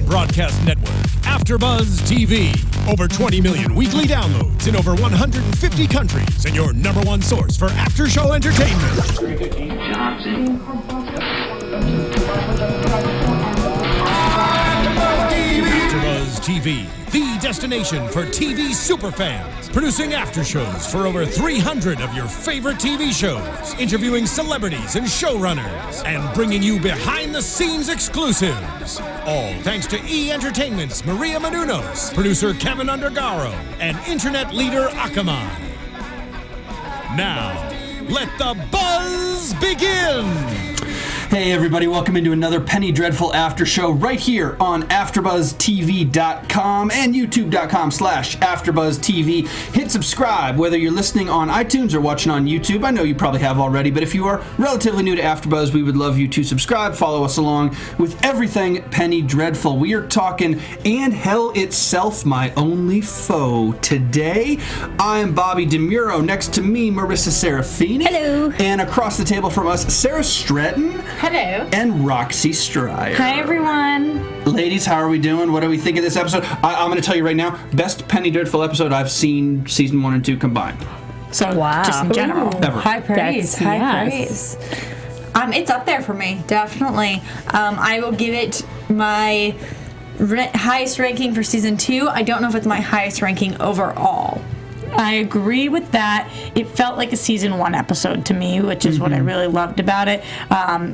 broadcast network, AFTERBUZZ TV. Over 20 million weekly downloads in over 150 countries, and your number one source for after-show entertainment. AFTERBUZZ TV, the destination for TV superfans. Producing aftershows for over 300 of your favorite TV shows. Interviewing celebrities and showrunners. And bringing you behind-the-scenes exclusives. All thanks to E! Entertainment's Maria Menounos, producer Kevin Undergaro, and internet leader Akamai. Now, let the buzz begin! Hey everybody, welcome into another Penny Dreadful After Show right here on AfterBuzzTV.com and YouTube.com/AfterBuzzTV. Hit subscribe whether you're listening on iTunes or watching on YouTube. I know you probably have already, but if you are relatively new to AfterBuzz, we would love you to subscribe, follow us along with everything Penny Dreadful. We are talking And Hell Itself, My Only Foe. Today, I am Bobby DeMuro. Next to me, Marisa Serafini. Hello. And across the table from us, Sara Stretton. Hello. And Roxy Striar. Hi, everyone. Ladies, how are we doing? What do we think of this episode? I'm going to tell you right now, best Penny Dreadful episode I've seen season 1 and 2 combined. So, wow. Just in general. Ever. High praise. High praise. It's up there for me, definitely. I will give it my highest ranking for season 2. I don't know if it's my highest ranking overall. I agree with that. It felt like a season 1 episode to me, which is what I really loved about it.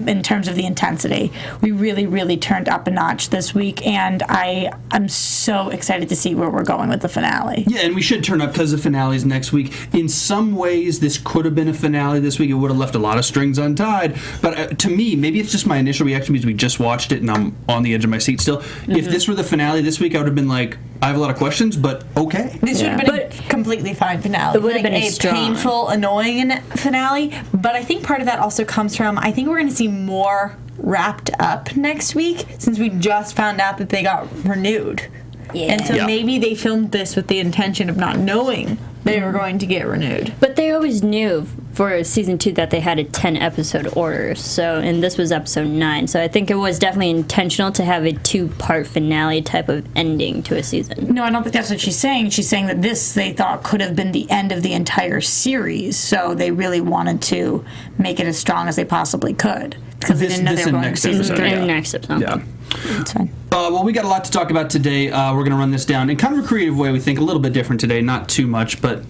In terms of the intensity, we really, really turned up a notch this week, and I'm so excited to see where we're going with the finale. Yeah, and we should turn up because the finale is next week. In some ways, this could have been a finale this week. It would have left a lot of strings untied. But to me, maybe it's just my initial reaction because we just watched it and I'm on the edge of my seat still. If this were the finale this week, I would have been like, I have a lot of questions, but okay. This would have been a completely fine finale. It would have been a painful, annoying finale. But I think part of that also comes from, I think we're going to see more wrapped up next week since we just found out that they got renewed. Yeah. And so maybe they filmed this with the intention of not knowing they were going to get renewed. But they always knew for season 2 that they had a 10-episode order. So, and this was episode 9. So I think it was definitely intentional to have a 2-part finale type of ending to a season. No, I don't think that's what she's saying. She's saying that this, they thought, could have been the end of the entire series. So they really wanted to make it as strong as they possibly could. Because they didn't know they were going to season 3. Next episode. Yeah. That's fine. Well, we got a lot to talk about today. We're going to run this down in kind of a creative way, we think. A little bit different today, not too much, but...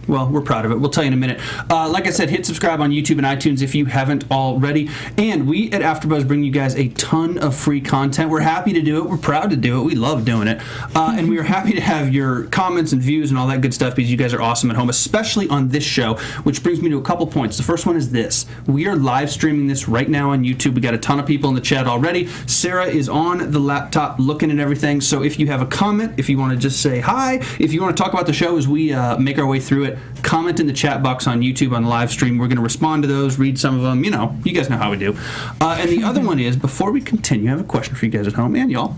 well, we're proud of it. We'll tell you in a minute. Like I said, hit subscribe on YouTube and iTunes if you haven't already. And we at AfterBuzz bring you guys a ton of free content. We're happy to do it. We're proud to do it. We love doing it. And we are happy to have your comments and views and all that good stuff because you guys are awesome at home, especially on this show, which brings me to a couple points. The first one is this. We are live streaming this right now on YouTube. We got a ton of people in the chat already. Sarah is on the laptop looking at everything. So if you have a comment, if you want to just say hi, if you want to talk about the show as we make our way through it, comment in the chat box on YouTube on the live stream. We're going to respond to those, read some of them. You know, you guys know how we do. And the other one is, before we continue, I have a question for you guys at home and y'all.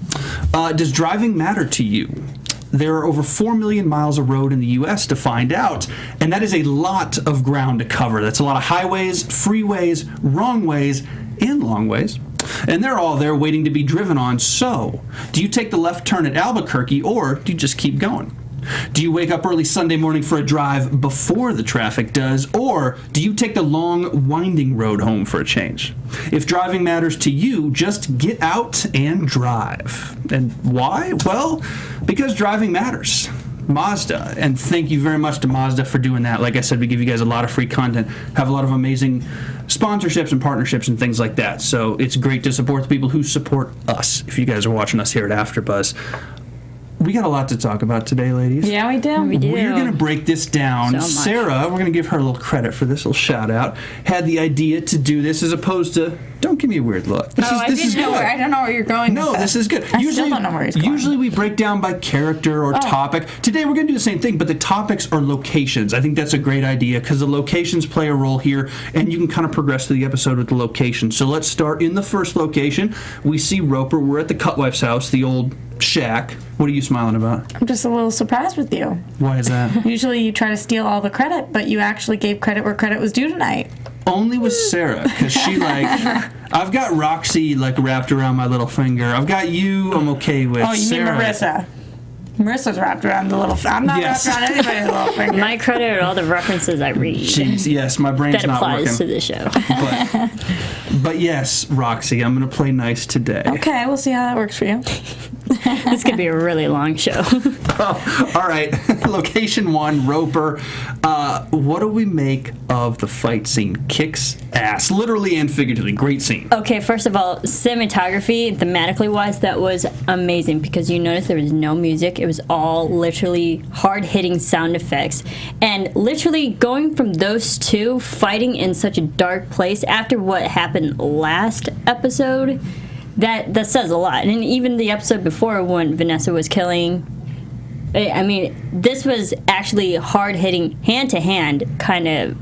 Does driving matter to you? There are over 4 million miles of road in the U.S. to find out, and that is a lot of ground to cover. That's a lot of highways, freeways, wrong ways, and long ways. And they're all there waiting to be driven on. So, do you take the left turn at Albuquerque, or do you just keep going? Do you wake up early Sunday morning for a drive before the traffic does, or do you take the long, winding road home for a change? If driving matters to you, just get out and drive. And why? Well, because driving matters. Mazda, and thank you very much to Mazda for doing that. Like I said, we give you guys a lot of free content, have a lot of amazing sponsorships and partnerships and things like that. So it's great to support the people who support us, if you guys are watching us here at AfterBuzz. We got a lot to talk about today, ladies. Yeah, we do. We do. We're going to break this down. So much. Sarah, we're going to give her a little credit for this little shout out, had the idea to do this as opposed to, don't give me a weird look. This is good. I don't know where you're going No, with this is good. I still don't know where he's going. Usually we break down by character or topic. Today we're going to do the same thing, but the topics are locations. I think that's a great idea because the locations play a role here, and you can kind of progress through the episode with the location. So let's start in the first location. We see Roper. We're at the Cutwife's house, the old shack. What are you smiling about? I'm just a little surprised with you. Why is that? Usually you try to steal all the credit, but you actually gave credit where credit was due tonight. Only with Sarah, because she I've got Roxy like wrapped around my little finger. I've got you. I'm okay with. Oh, you Sarah. mean Marisa? Marissa's wrapped around the little. I'm not Yes. wrapped around anybody's little finger. My credit are all the references I read. Jeez, yes, my brain's That not applies working. to the show. But yes, Roxy, I'm gonna play nice today. Okay, we'll see how that works for you. This could be a really long show. Oh, all right. Location 1, Roper. What do we make of the fight scene? Kicks ass, literally and figuratively. Great scene. Okay, first of all, cinematography, thematically wise, that was amazing because you notice there was no music. It was all literally hard-hitting sound effects. And literally going from those two fighting in such a dark place after what happened last episode, that says a lot. And even the episode before when Vanessa was killing, I mean, this was actually hard-hitting, hand-to-hand kind of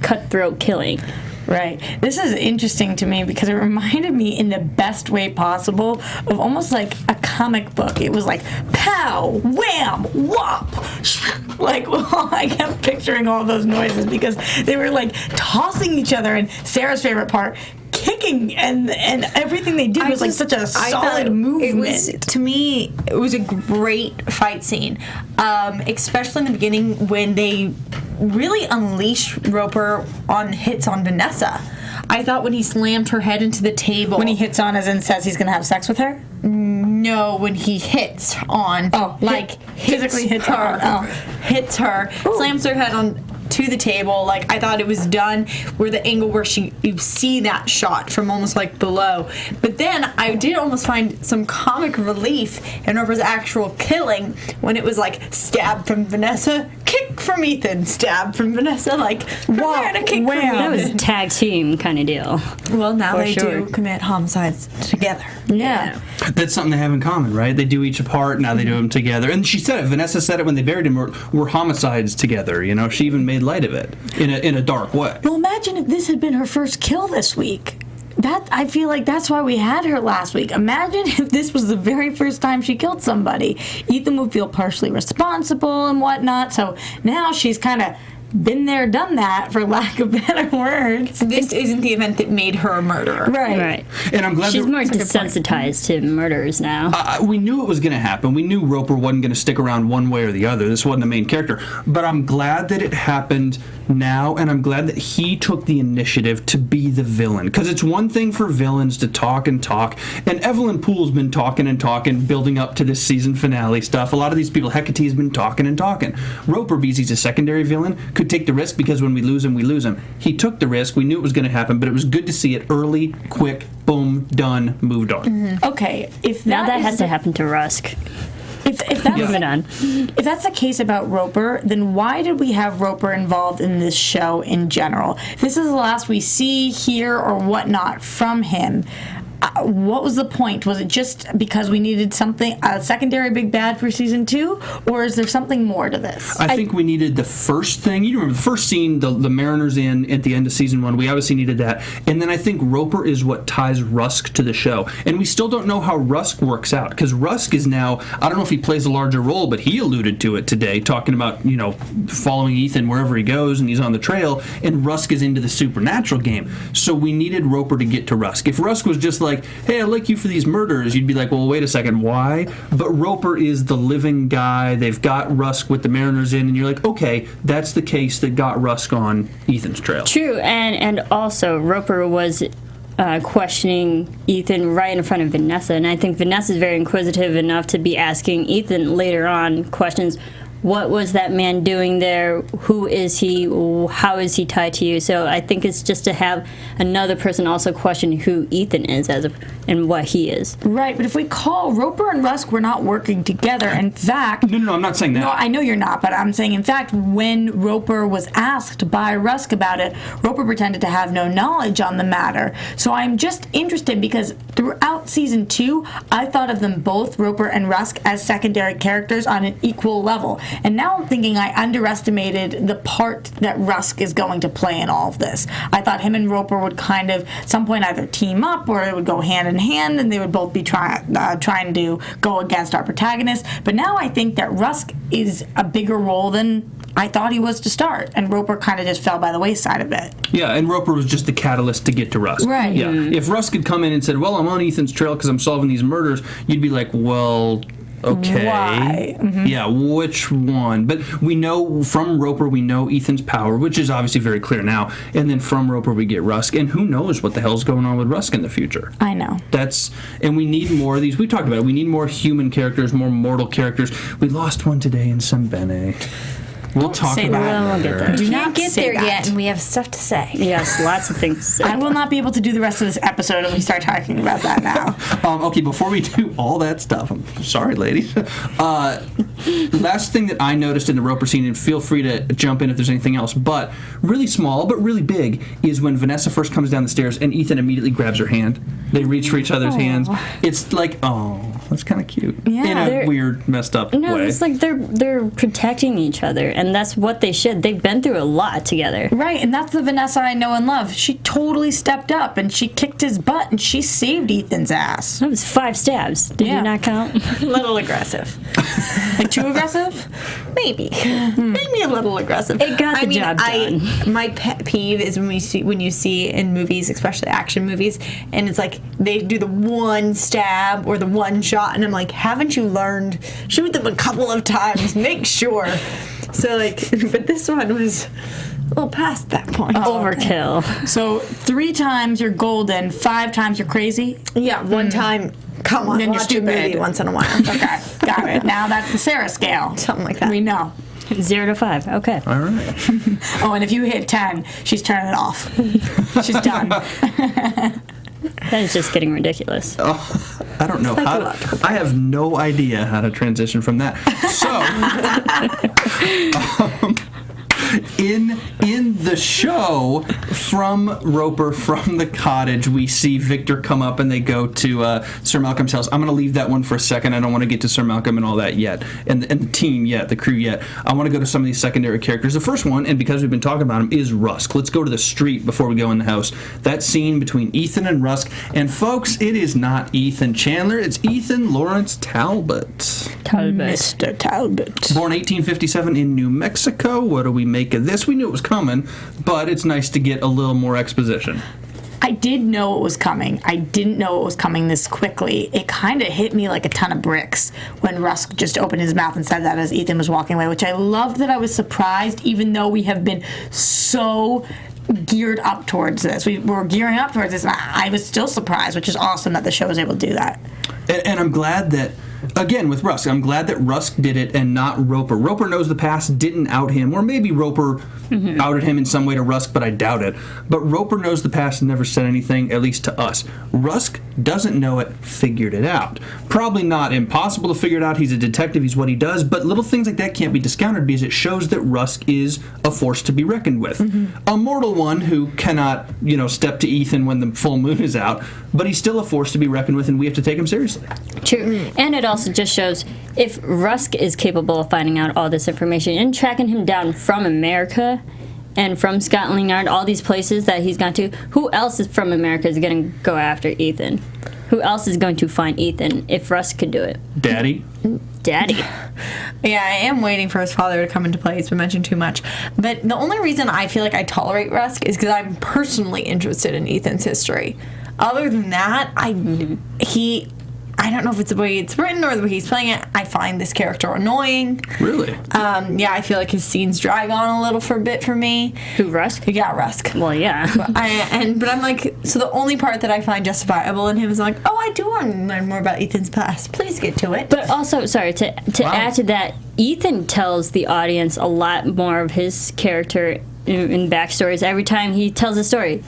cutthroat killing. Right. This is interesting to me because it reminded me in the best way possible of almost like a comic book. It was like pow, wham, whop. Like, well, I kept picturing all those noises because they were like tossing each other, and Sarah's favorite part, kicking, and everything they did was like such a solid movement. To me, it was a great fight scene, especially in the beginning when they really unleashed Roper on hits on Vanessa. I thought when he slammed her head into the table. When he hits on as in says he's going to have sex with her? No, when he hits on. Oh, physically hits her. Oh. Hits her, slams her head on to the table. Like, I thought it was done where the angle where you see that shot from almost like below. But then I did almost find some comic relief in Roper's actual killing when it was like stab from Vanessa, kick from Ethan, stab from Vanessa, like wow, to kick from That was Ethan. a tag team kind of deal. Well, now For they sure. do commit homicides together. Yeah. That's something they have in common, right? They do each apart, now they do them together. And she said it, Vanessa said it when they buried him, we're homicides together, you know? She even made light of it in a dark way. Well, imagine if this had been her first kill this week. I feel like that's why we had her last week. Imagine if this was the very first time she killed somebody. Ethan would feel partially responsible and whatnot. So now she's kind of been there, done that, for lack of better words. This isn't the event that made her a murderer. Right. And I'm glad She's that- more desensitized to murders now. we knew it was going to happen. We knew Roper wasn't going to stick around one way or the other. This wasn't the main character. But I'm glad that it happened now, and I'm glad that he took the initiative to be the villain. Because it's one thing for villains to talk and talk, and Evelyn Poole's been talking and talking, building up to this season finale stuff. A lot of these people, Hecate's been talking and talking. Roper, because he's a secondary villain, could take the risk because when we lose him, we lose him. He took the risk. We knew it was going to happen, but it was good to see it early, quick, boom, done, moved on. Mm-hmm. Okay, if Now that is has the- to happen to Rusk. If that's Moving on. If that's the case about Roper, then why did we have Roper involved in this show in general? If this is the last we see, hear, or whatnot from him, what was the point? Was it just because we needed something, a secondary big bad for season 2, or is there something more to this? I think we needed the first thing. You remember the first scene, the Mariners in at the end of season 1. We obviously needed that. And then I think Roper is what ties Rusk to the show. And we still don't know how Rusk works out, because Rusk is now, I don't know if he plays a larger role, but he alluded to it today, talking about, you know, following Ethan wherever he goes and he's on the trail, and Rusk is into the supernatural game. So we needed Roper to get to Rusk. If Rusk was just like, hey, I like you for these murders, you'd be like, well, wait a second, why? But Roper is the living guy. They've got Rusk with the Mariners in, and you're like, okay, that's the case that got Rusk on Ethan's trail. True, and also Roper was questioning Ethan right in front of Vanessa, and I think Vanessa's very inquisitive enough to be asking Ethan later on questions. What was that man doing there? Who is he? How is he tied to you? So I think it's just to have another person also question who Ethan is and what he is. Right, but if we call Roper and Rusk were not working together, in fact... No, I'm not saying that. No, I know you're not, but I'm saying, in fact, when Roper was asked by Rusk about it, Roper pretended to have no knowledge on the matter. So I'm just interested because throughout season 2, I thought of them both, Roper and Rusk, as secondary characters on an equal level. And now I'm thinking I underestimated the part that Rusk is going to play in all of this. I thought him and Roper would kind of, at some point, either team up or they would go hand in hand, and they would both be trying to go against our protagonist. But now I think that Rusk is a bigger role than I thought he was to start, and Roper kind of just fell by the wayside a bit. Yeah, and Roper was just the catalyst to get to Rusk. Right. Yeah. If Rusk had come in and said, well, I'm on Ethan's trail because I'm solving these murders, you'd be like, well, okay. Why? Mm-hmm. Yeah, which one? But we know from Roper, we know Ethan's power, which is obviously very clear now. And then from Roper, we get Rusk. And who knows what the hell's going on with Rusk in the future? I know. And we need more of these. We talked about it. We need more human characters, more mortal characters. We lost one today in Sembene. We'll talk say about that. it We'll later. get there. Do not not get say there that. yet, and we have stuff to say. Yes, lots of things to say. I will not be able to do the rest of this episode if we start talking about that now. Okay, before we do all that stuff, I'm sorry, ladies. Last thing that I noticed in the Roper scene, and feel free to jump in if there's anything else, but really small but really big, is when Vanessa first comes down the stairs and Ethan immediately grabs her hand. They reach for each other's hands. It's like, oh, that's kind of cute. Yeah. In a They're- weird, messed up No, way. it's like they're protecting each other, and that's what they should. They've been through a lot together. Right, and that's the Vanessa I know and love. She totally stepped up, and she kicked his butt, and she saved Ethan's ass. That was 5 stabs. Did Yeah. you not count? A little aggressive. Like, too aggressive? Maybe. Maybe a little aggressive. It got the job done. My pet peeve is when you see in movies, especially action movies, and it's like they do the one stab or the one shot, and I'm like, haven't you learned? Shoot them a couple of times. Make sure. So like, but this one was a little past that point. Overkill. So 3 times you're golden, 5 times you're crazy? Yeah, one time. Come on, Then you're watch a movie stupid. once in a while. Okay, got it. Now that's the Sarah scale. Something like that. We know. 0 to 5. Okay. All right. Oh, and if you hit 10, she's turning it off. She's done. That is just getting ridiculous. I don't know how to, I have no idea how to transition from that. So, in the show, from Roper, from the cottage, we see Victor come up and they go to Sir Malcolm's house. I'm going to leave that one for a second. I don't want to get to Sir Malcolm and all that yet, and the team yet, the crew yet. I want to go to some of these secondary characters. The first one, and because we've been talking about him, is Rusk. Let's go to the street before we go in the house. That scene between Ethan and Rusk, and folks, it is not Ethan Chandler, it's Ethan Lawrence Talbot. Mr. Talbot. Born 1857 in New Mexico. What do we make of this? We knew it was coming, but it's nice to get a little more exposition. I did know it was coming. I didn't know it was coming this quickly. It kind of hit me like a ton of bricks when Rusk just opened his mouth and said that as Ethan was walking away, which I loved that I was surprised, even though we have been so geared up towards this. We were gearing up towards this, and I was still surprised, which is awesome that the show was able to do that. And I'm glad that, again, with Rusk, I'm glad that Rusk did it and not Roper. Roper knows the past, didn't out him, or maybe Roper outed him in some way to Rusk, but I doubt it. But Roper knows the past and never said anything, at least to us. Rusk doesn't know it, figured it out. Probably not impossible to figure it out. He's a detective, he's what he does, but little things like that can't be discounted because it shows that Rusk is a force to be reckoned with. A mortal one who cannot, step to Ethan when the full moon is out, but he's still a force to be reckoned with, and we have to take him seriously. True. And it also just shows if Rusk is capable of finding out all this information and tracking him down from America and from Scotland Yard, all these places that he's gone to, who else is from America is going to go after Ethan? Who else is going to find Ethan if Rusk could do it? Daddy? Daddy. Yeah, I am waiting for his father to come into play. It's been mentioned too much. But the only reason I feel like I tolerate Rusk is because I'm personally interested in Ethan's history. Other than that, I don't know if it's the way it's written or the way he's playing it. I find this character annoying. Really? Yeah, I feel like his scenes drag on a little for me. Who, Rusk? Yeah, Rusk. Well, yeah. But I'm like, so the only part that I find justifiable in him is like, oh, I do want to learn more about Ethan's past. Please get to it. But also, sorry, to add to that, Ethan tells the audience a lot more of his character in backstories every time he tells a story.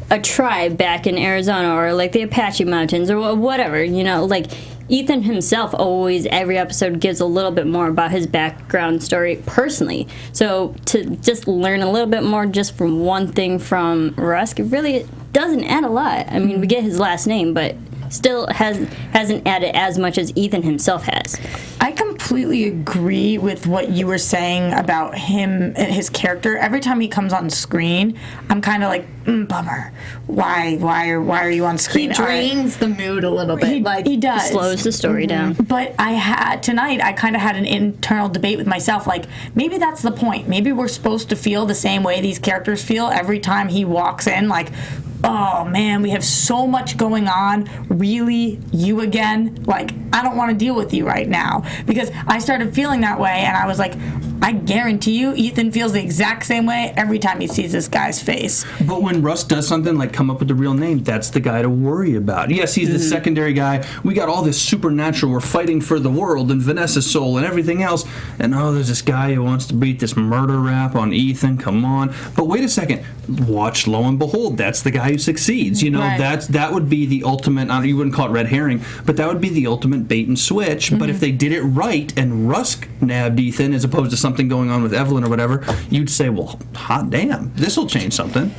A tribe back in Arizona, or like the Apache Mountains, or whatever, like Ethan himself always, every episode, gives a little bit more about his background story personally. So to just learn a little bit more just from one thing from Rusk, it really doesn't add a lot. I mean, we get his last name, but still hasn't added as much as Ethan himself has. I completely completely agree with what you were saying about him and his character. Every time he comes on screen, I'm kind of like, bummer. Why are you on screen? He drains the mood a little bit. He does. Slows the story down. But tonight I kind of had an internal debate with myself, like, maybe that's the point. Maybe we're supposed to feel the same way these characters feel every time he walks in, like, oh man, we have so much going on. Really? You again? Like, I don't want to deal with you right now. Because I started feeling that way, and I was like, I guarantee you, Ethan feels the exact same way every time he sees this guy's face. But when Russ does something like come up with the real name, that's the guy to worry about. Yes, he's the secondary guy. We got all this supernatural. We're fighting for the world and Vanessa's soul and everything else. And there's this guy who wants to beat this murder rap on Ethan. Come on. But wait a second. Watch, lo and behold, that's the guy who succeeds. Right. That would be the ultimate, you wouldn't call it red herring, but that would be the ultimate bait and switch. But if they did it right and Rusk nabbed Ethan as opposed to something going on with Evelyn or whatever, you'd say, well, hot damn, this will change something.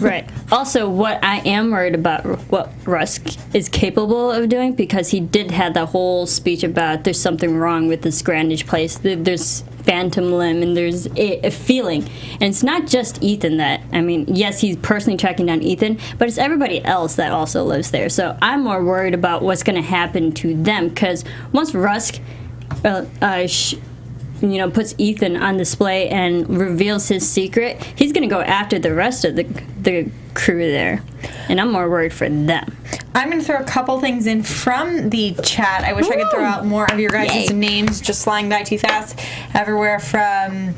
Right. Also, what I am worried about what Rusk is capable of doing, because he did have that whole speech about there's something wrong with this Grandage place. There's phantom limb and there's a feeling. And it's not just Ethan that, yes, he's personally tracking down Ethan, but it's everybody else that also lives there. So I'm more worried about what's going to happen to them, because once Rusk puts Ethan on display and reveals his secret, he's going to go after the rest of the crew there. And I'm more worried for them. I'm going to throw a couple things in from the chat. I wish I could throw out more of your guys' names just flying by too fast. Everywhere from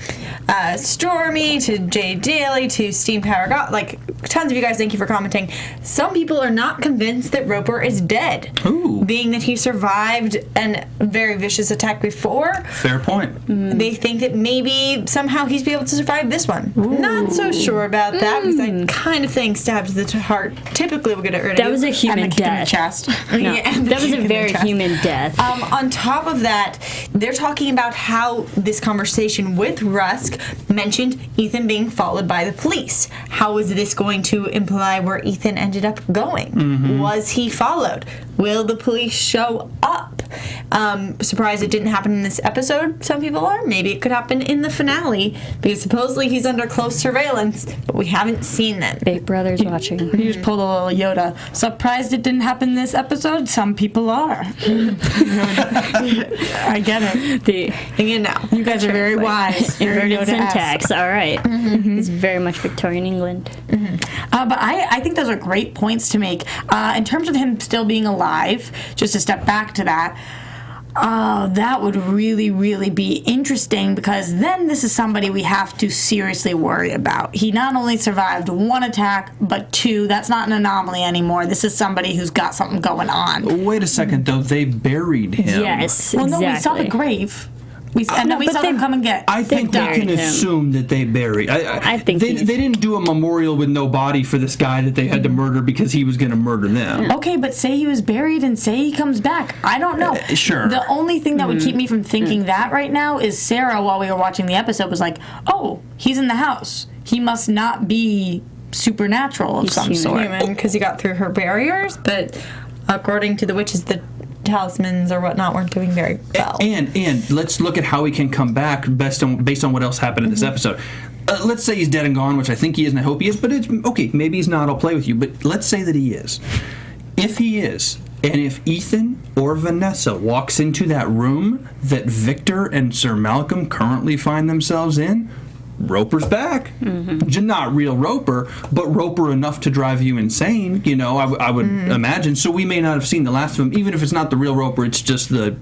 Stormy to Jay Daly to Steam Power God. Like, tons of you guys, thank you for commenting. Some people are not convinced that Roper is dead. Ooh. Being that he survived a very vicious attack before. Fair point. They think that maybe somehow he's be able to survive this one. Not so sure about that, because I kind of think stabbed to the heart typically will get it rid of That you. was a human In the death. chest. No, Yeah, that was a very human death. On top of that, they're talking about how this conversation with Rusk mentioned Ethan being followed by the police. How is this going to imply where Ethan ended up going? Was he followed? Will the police show up? Surprised it didn't happen in this episode. Some people are. Maybe it could happen in the finale, because supposedly he's under close surveillance, but we haven't seen them. Big Brother's watching. You just pulled a little Yoda. Surprised it didn't happen this episode? Some people are. I get it. You guys are very wise. Inverted Yoda-esque. syntax. All right. It's very much Victorian England. But I think those are great points to make. In terms of him still being alive, just to step back to that, that would really, really be interesting, because then this is somebody we have to seriously worry about. He not only survived one attack, but two. That's not an anomaly anymore. This is somebody who's got something going on. Wait a second, though. They buried him. Yes, Well, exactly. no, we saw the grave. We saw them come and get. I think we buried can him. assume that they buried. I think they didn't do a memorial with no body for this guy that they had to murder because he was going to murder them. Okay, but say he was buried and say he comes back. I don't know. Sure. The only thing that would keep me from thinking that right now is Sarah, while we were watching the episode, was like, oh, he's in the house. He must not be supernatural of some sort. Because he got through her barriers, but according to the witches, the talismans or whatnot weren't doing very well. And let's look at how he can come back based on what else happened in this episode. Let's say he's dead and gone, which I think he is and I hope he is, but it's okay, maybe he's not, I'll play with you, but let's say that he is. If he is, and if Ethan or Vanessa walks into that room that Victor and Sir Malcolm currently find themselves in, Roper's back. Not real Roper, but Roper enough to drive you insane, I would imagine. So we may not have seen the last of him, even if it's not the real Roper, it's just the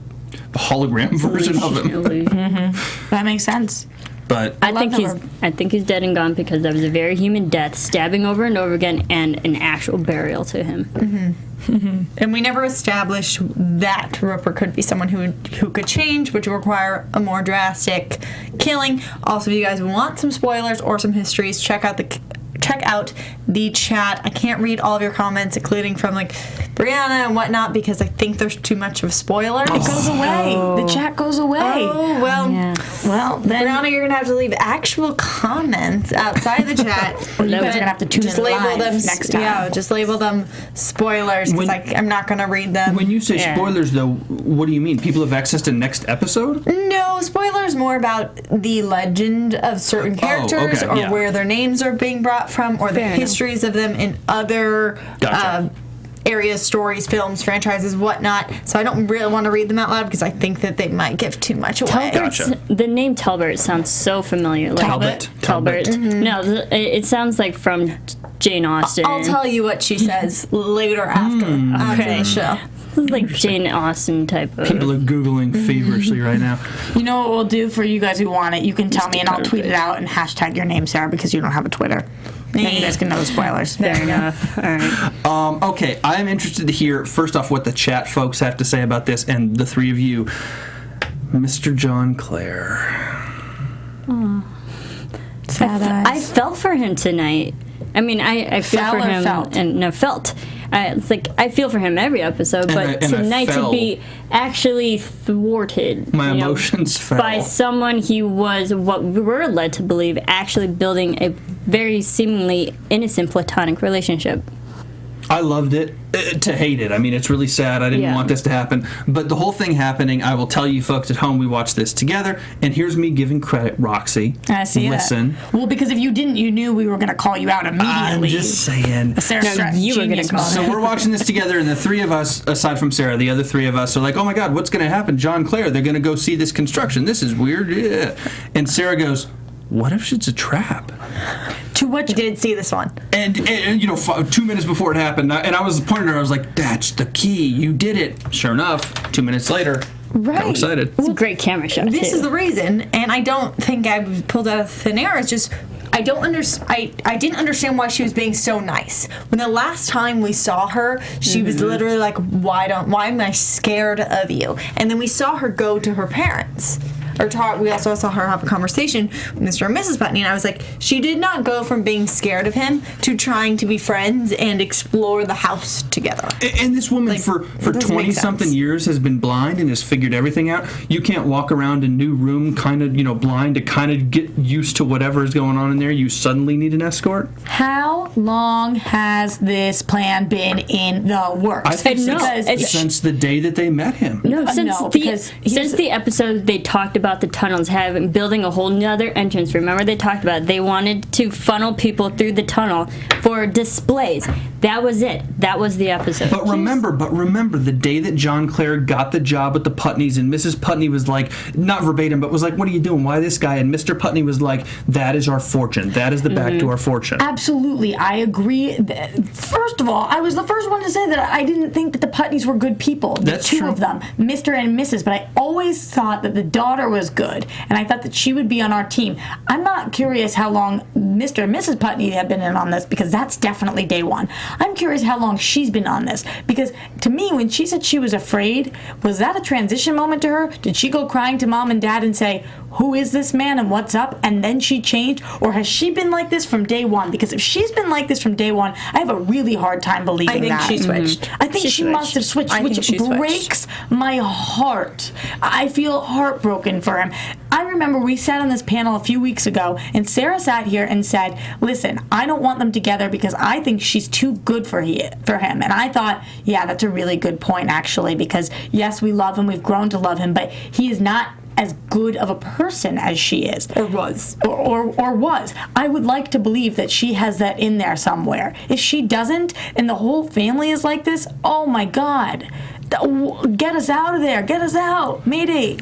hologram version of him. That makes sense. But I think he's dead and gone, because that was a very human death, stabbing over and over again, and an actual burial to him. And we never established that Roper could be someone who could change, which would require a more drastic killing. Also, if you guys want some spoilers or some histories, check out the chat. I can't read all of your comments, including from Brianna and whatnot because I think there's too much of spoilers. It goes away. The chat goes away. Oh, well. Yeah. Well, then Brianna, you're going to have to leave actual comments outside the chat. you guys are going to have to tune just in label live them next time. Yeah, just label them spoilers because I'm not going to read them. When you say Yeah. spoilers, though, what do you mean? People have access to next episode? No, spoilers more about the legend of certain characters okay, or yeah. where their names are being brought from or the Fair enough. histories of them in other Gotcha. areas, stories, films, franchises, whatnot. So I don't really want to read them out loud because I think that they might give too much away. Gotcha. The name Talbot sounds so familiar. Like, Talbot? Talbot. No, it sounds like from Jane Austen. I'll tell you what she says later after Okay. the show. It's like Jane Austen type of. People are Googling feverishly right now. You know what we'll do for you guys who want it? You can tell me and I'll tweet it perfect. out and hashtag your name, Sarah, because you don't have a Twitter. Then you guys can know the spoilers. Fair enough. All right. Okay, I'm interested to hear, first off, what the chat folks have to say about this, and the three of you. Mr. John Clare. Sad I eyes. felt for him tonight. I mean, I feel Fell for or him. felt? And no, felt. It's like I feel for him every episode, but I tonight to fell. be actually thwarted. My you know, emotions fell. by someone he was what we were led to believe actually building a very seemingly innocent platonic relationship. I loved it. To hate it. I mean, it's really sad. I didn't Yeah. want this to happen. But the whole thing happening, I will tell you folks at home, we watched this together, and here's me giving credit, Roxy. I see Listen. that. Well, because if you didn't, you knew we were going to call you out immediately. I'm just saying. Sarah No, Stretton, you were gonna genius call moment. So we're watching this together, and the three of us, aside from Sarah, the other three of us are like, oh my God, what's going to happen? John Clare, they're going to go see this construction. This is weird. Yeah. And Sarah goes, what if it's a trap? To what I did see this one. And you know, 2 minutes before it happened, and I was pointing at her, I was like, that's the key. You did it. Sure enough, 2 minutes later, Right. got excited. It's a great camera shot. This too. is the reason, and I don't think I pulled out of thin air. It's just I don't I didn't understand why she was being so nice. When the last time we saw her, she was literally like, why am I scared of you? And then we saw her go to her parents. We also saw her have a conversation with Mr. and Mrs. Putney, and I was like, she did not go from being scared of him to trying to be friends and explore the house together. And this woman, Like, for it doesn't make 20-something sense. years, has been blind and has figured everything out. You can't walk around a new room kind of, blind to kind of get used to whatever is going on in there. You suddenly need an escort. How long has this plan been in the works? I think No, since, it's- since the day that they met him. No, since no, because since the episode they talked about the tunnels building a whole nother entrance. Remember they talked about it. They wanted to funnel people through the tunnel for displays. That was it. That was the episode. But remember, the day that John Clare got the job with the Putneys, and Mrs. Putney was like, not verbatim, but was like, what are you doing? Why this guy? And Mr. Putney was like, that is our fortune. That is the back to our fortune. Absolutely, I agree. First of all, I was the first one to say that I didn't think that the Putneys were good people. The That's two true. of them, Mr. and Mrs. But I always thought that the daughter was good, and I thought that she would be on our team. I'm not curious how long Mr. and Mrs. Putney have been in on this, because that's definitely day one. I'm curious how long she's been on this, because to me, when she said she was afraid, was that a transition moment to her? Did she go crying to mom and dad and say, who is this man and what's up? And then she changed? Or has she been like this from day one? Because if she's been like this from day one, I have a really hard time believing I think that. she switched. I think She she must have switched, I think which she switched. breaks my heart. I feel heartbroken for him. I remember we sat on this panel a few weeks ago, and Sarah sat here and said, listen, I don't want them together because I think she's too good for him. And I thought, yeah, that's a really good point, actually, because yes, we love him, we've grown to love him, but he is not as good of a person as she is. Or was. Or was. I would like to believe that she has that in there somewhere. If she doesn't, and the whole family is like this, oh my God. Get us out of there. Get us out. Mayday.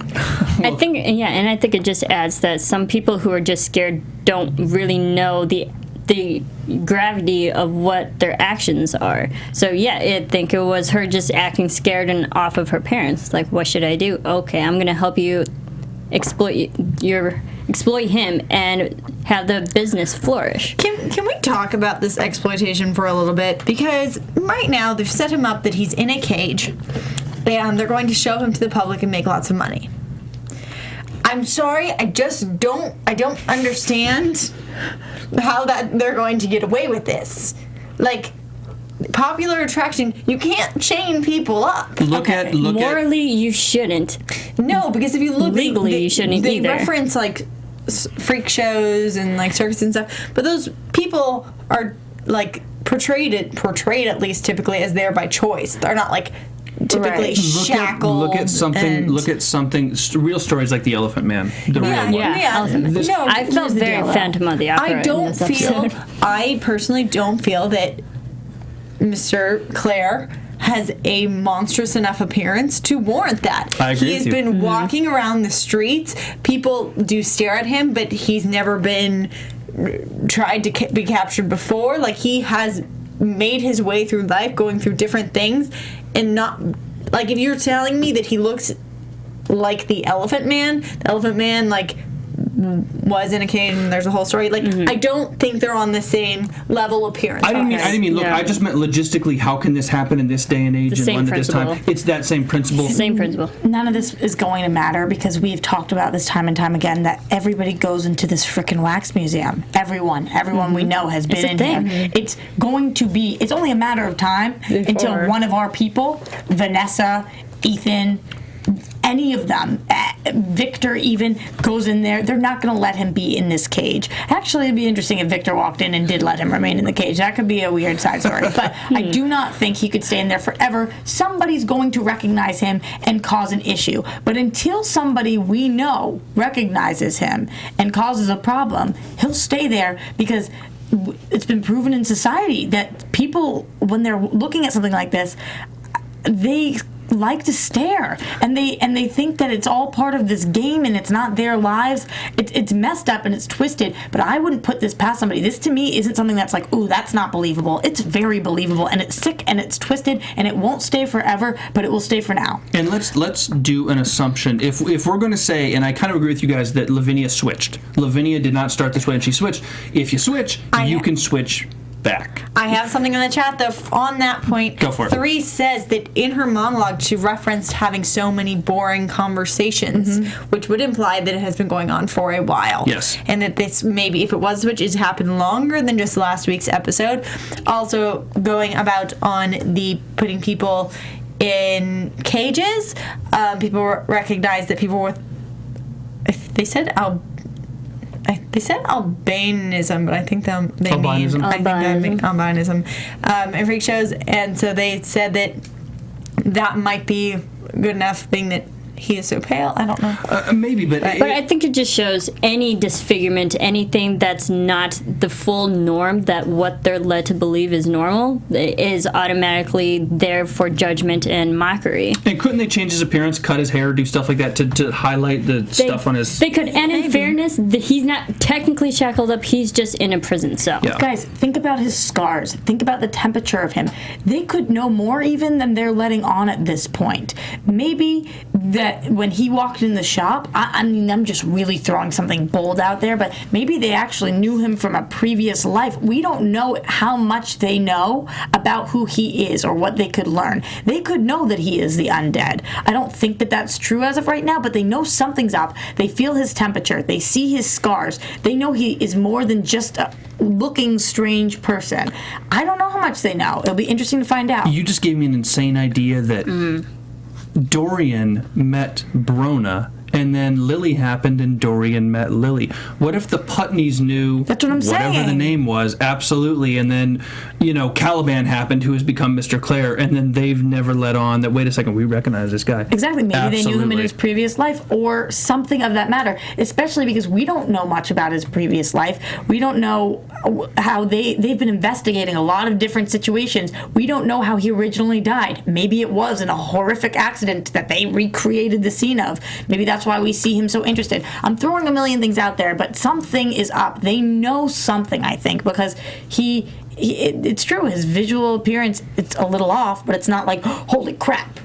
I think and I think it just adds that some people who are just scared don't really know the gravity of what their actions are. So yeah, I think it was her just acting scared and off of her parents. Like, what should I do? Okay, I'm gonna help you exploit him and have the business flourish. Can we talk about this exploitation for a little bit? Because right now they've set him up that he's in a cage and they're going to show him to the public and make lots of money. I'm sorry, I don't understand how that they're going to get away with this. Like, popular attraction. You can't chain people up. Look at Morally, you shouldn't. No, because if you look Legally, you shouldn't they either. reference like freak shows and like circus and stuff, but those people are like portrayed at least typically as there by choice. They're not like typically shackled. Look at something. Real stories like the Elephant Man. The real one. Elephant Man. No, I felt very Phantom of the Opera. I personally don't feel that Mr. Clare has a monstrous enough appearance to warrant that. I agree He's with you. been walking around the streets. People do stare at him, but he's never been tried to be captured before. Like, he has made his way through life, going through different things, and not like, if you're telling me that he looks like the Elephant Man like was in a cage and there's a whole story, like I don't think they're on the same level appearance. I didn't mean look, I just meant logistically, how can this happen in this day and age in London this time? It's that same principle. Same principle. None of this is going to matter because we've talked about this time and time again that everybody goes into this frickin' wax museum. Everyone we know has been in there. It's going to be, it's only a matter of time until one of our people, Vanessa, Ethan, any of them, Victor even, goes in there. They're not going to let him be in this cage. Actually, it'd be interesting if Victor walked in and did let him remain in the cage. That could be a weird side story. But I do not think he could stay in there forever. Somebody's going to recognize him and cause an issue. But until somebody we know recognizes him and causes a problem, he'll stay there because it's been proven in society that people, when they're looking at something like this, they like to stare and they think that it's all part of this game and it's not their lives. It's messed up and it's twisted, but I wouldn't put this past somebody. This to me isn't something that's like, ooh, that's not believable. It's very believable and it's sick and it's twisted and it won't stay forever, but it will stay for now. And let's do an assumption. If we're going to say, and I kind of agree with you guys, that Lavinia switched. Lavinia did not start this way and she switched. If you switch, you can switch back. I have something in the chat though on that point. Go for it. 3 says that in her monologue she referenced having so many boring conversations, which would imply that it has been going on for a while. Yes. And that this, maybe if it was switch, it's happened longer than just last week's episode. Also going about on the putting people in cages, people recognize that people with, they said albinism, but I think they Albinism. mean albinism in freak shows, and so they said that might be good enough, being that he is so pale. I don't know. Maybe, but I think it just shows any disfigurement, anything that's not the full norm, that what they're led to believe is normal, is automatically there for judgment and mockery. And couldn't they change his appearance, cut his hair, do stuff like that to highlight the stuff on his... They could, and in fairness, he's not technically shackled up, he's just in a prison cell. Yeah. Guys, think about his scars. Think about the temperature of him. They could know more even than they're letting on at this point. Maybe that when he walked in the shop, I mean, I'm just really throwing something bold out there, but maybe they actually knew him from a previous life. We don't know how much they know about who he is or what they could learn. They could know that he is the undead. I don't think that that's true as of right now, but they know something's up. They feel his temperature. They see his scars. They know he is more than just a looking strange person. I don't know how much they know. It'll be interesting to find out. You just gave me an insane idea that Dorian met Brona, and then Lily happened, and Dorian met Lily. What if the Putneys knew That's what I'm whatever saying. the name was? Absolutely. And then, Caliban happened, who has become Mr. Clare, and then they've never let on that, wait a second, we recognize this guy. Exactly. Maybe they knew him in Absolutely. his previous life or something of that matter, especially because we don't know much about his previous life. We don't know how they've been investigating a lot of different situations. We don't know how he originally died. Maybe it was in a horrific accident that they recreated the scene of. Maybe that's why we see him so interested. I'm throwing a million things out there, but something is up. They know something, I think, because it's true. His visual appearance, it's a little off, but it's not like, holy crap.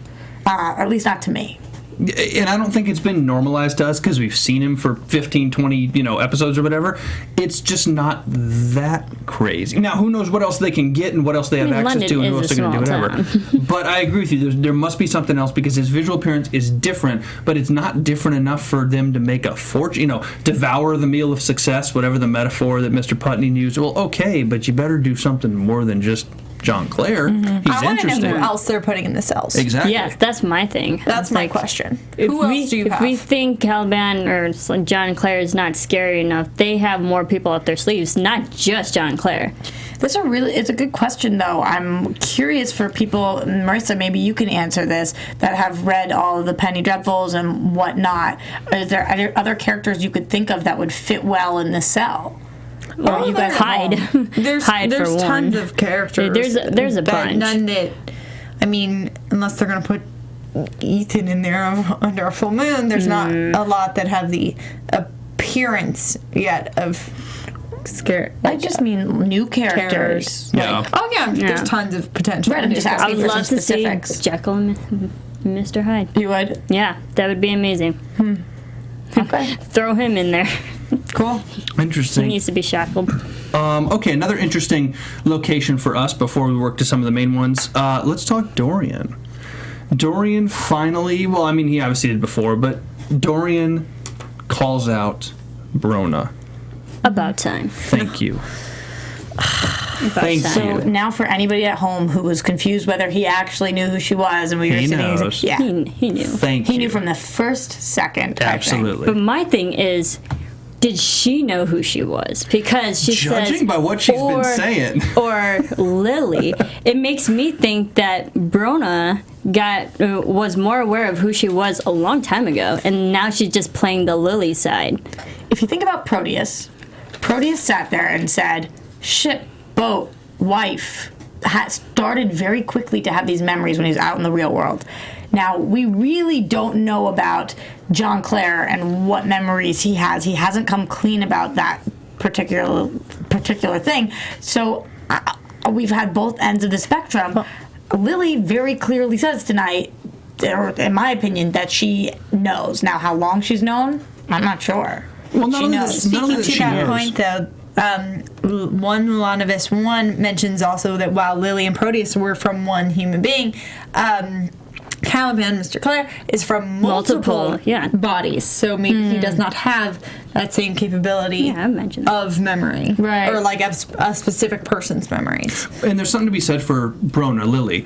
Or at least not to me. And I don't think it's been normalized to us because we've seen him for 15, 20, episodes or whatever. It's just not that crazy. Now, who knows what else they can get and what else they have access to and who else they're going to do whatever. But I agree with you. There must be something else because his visual appearance is different, but it's not different enough for them to make a fortune, devour the meal of success, whatever the metaphor that Mr. Putney used. Well, okay, but you better do something more than just John Clare. He's I want to interesting. know who else they're putting in the cells. Exactly. Yes, that's my thing. That's It's my like, question. If Who else do you have? If we think Caliban or John Clare is not scary enough, they have more people up their sleeves, not just John Clare. It's a good question, though. I'm curious for people, Marisa, maybe you can answer this, that have read all of the Penny Dreadfuls and whatnot. Are there other characters you could think of that would fit well in the cell? Or you guys Hyde. There's Hyde for one. tons of characters. There's a but bunch. None that, I mean, unless they're going to put Ethan in there under a full moon, there's not a lot that have the appearance yet of scare. I just mean new characters. Yeah. Oh yeah, there's tons of potential. Right, I'm just I asking would for love some to see specifics. Jekyll and Mr. Hyde. You would? Yeah, that would be amazing. Okay. Throw him in there. Cool. He Interesting. needs to be shackled. Okay, another interesting location for us before we work to some of the main ones. Let's talk Dorian. Dorian finally, well, I mean, he obviously did before, but Dorian calls out Brona. About time. Thank you. About Thank time. you. So now for anybody at home who was confused whether he actually knew who she was and we were He sitting knows. yeah. He knew. Thank you. He knew from the first second. I think. Absolutely. But my thing is, did she know who she was? Because she Judging says, by what she's been saying. or Lily, it makes me think that Brona was more aware of who she was a long time ago, and now she's just playing the Lily side. If you think about Proteus sat there and said, ship, boat, wife, started very quickly to have these memories when he's out in the real world. Now, we really don't know about John Clare and what memories he has. He hasn't come clean about that particular thing. So we've had both ends of the spectrum. Lily very clearly says tonight, or in my opinion, that she knows. Now, how long she's known, I'm not sure. Well, not She only knows. that, not only Speaking that to she that knows. point, though, one Lanovis 1 mentions also that while Lily and Proteus were from one human being, Caliban, Mr. Clare, is from multiple yeah. bodies. So maybe he does not have that same capability Yeah, I mentioned that. of memory. Right. Or like a specific person's memories. And there's something to be said for Brona, Lily,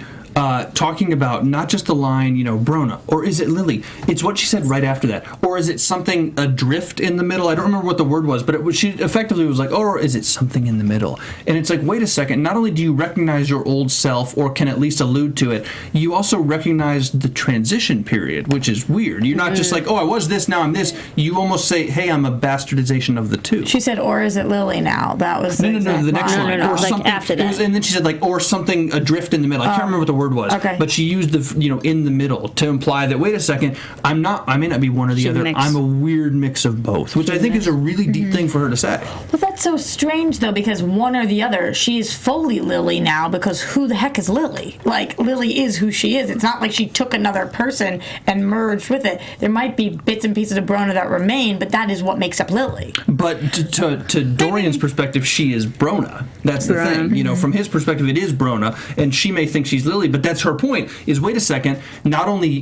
talking about not just the line, Brona, or is it Lily? It's what she said right after that. Or is it something adrift in the middle? I don't remember what the word was, but she effectively was like, oh, or is it something in the middle? And it's like, wait a second, not only do you recognize your old self, or can at least allude to it, you also recognize the transition period, which is weird. You're not just like, oh, I was this, now I'm this. You almost say, hey, I'm a bastardization of the two. She said, or is it Lily now? That was No, the next line. No, Or like something, after that. and then she said, like, or something adrift in the middle. I can't remember what the word was. Okay. But she used the, in the middle to imply that, wait a second, I may not be one or the She other. mix. I'm a weird mix of both, which I think is a really deep thing for her to say. Well, that's so strange, though, because one or the other, she's fully Lily now, because who the heck is Lily? Like, Lily is who she is. It's not like she took another person and merged with it. There might be bits and pieces of Brona that remain, but that is what makes up Lily. But to Dorian's perspective, she is Brona. That's the thing. From his perspective, it is Brona, and she may think she's Lily, but that's her point, is wait a second, not only,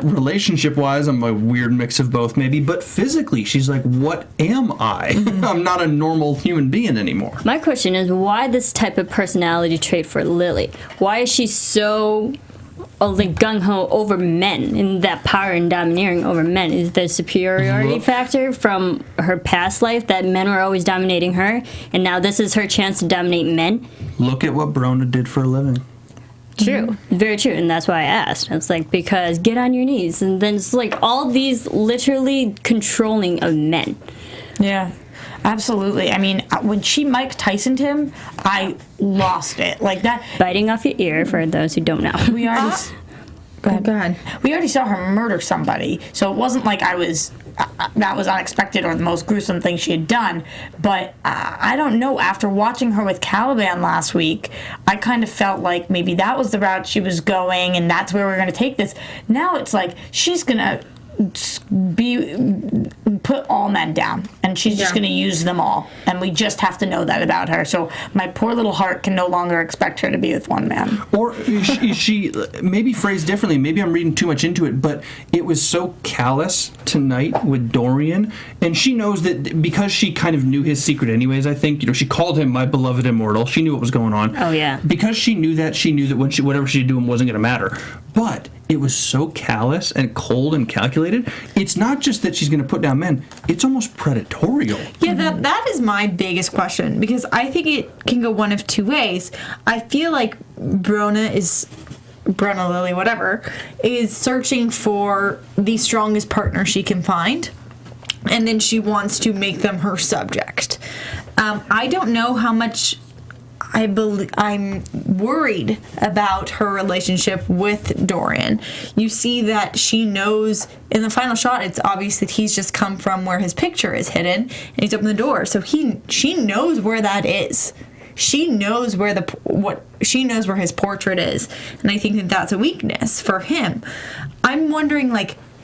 relationship-wise, I'm a weird mix of both maybe, but physically, she's like, what am I? I'm not a normal human being anymore. My question is, why this type of personality trait for Lily? Why is she so like gung-ho over men, and that power and domineering over men? Is the superiority factor from her past life that men were always dominating her, and now this is her chance to dominate men? Look at what Brona did for a living. True, very true, and that's why I asked. It's like, because get on your knees, and then it's like all these literally controlling of men. Yeah, absolutely. I mean, when she Mike Tyson'd him, I lost it. Like that. Biting off your ear, for those who don't know. We already. Go ahead. God. We already saw her murder somebody, so it wasn't like that was unexpected or the most gruesome thing she had done. But I don't know. After watching her with Caliban last week, I kind of felt like maybe that was the route she was going, and that's where we're going to take this. Now it's like she's going to be put all men down, and she's just going to use them all, and we just have to know that about her. So my poor little heart can no longer expect her to be with one man. Or is she maybe phrased differently? Maybe I'm reading too much into it, but it was so callous tonight with Dorian, and she knows that because she kind of knew his secret anyways. I think she called him my beloved immortal. She knew what was going on. Oh yeah. Because she knew that whatever she did to him wasn't going to matter. But it was so callous and cold and calculated. It's not just that she's going to put down men. It's almost predatorial. Yeah, that is my biggest question, because I think it can go one of two ways. I feel like Brona Lily, whatever, is searching for the strongest partner she can find, and then she wants to make them her subject. I don't know how much I'm worried about her relationship with Dorian. You see that she knows in the final shot, it's obvious that he's just come from where his picture is hidden, and he's opened the door. So she knows where that is. She knows where she knows where his portrait is, and I think that that's a weakness for him. I'm wondering,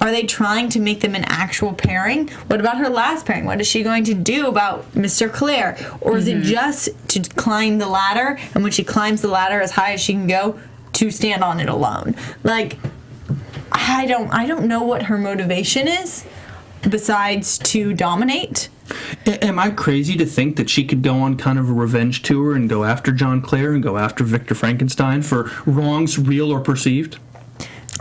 are they trying to make them an actual pairing? What about her last pairing? What is she going to do about Mr. Clare? Or is it just to climb the ladder, and when she climbs the ladder as high as she can go, to stand on it alone? I don't know what her motivation is besides to dominate. Am I crazy to think that she could go on kind of a revenge tour and go after John Clare and go after Victor Frankenstein for wrongs, real or perceived?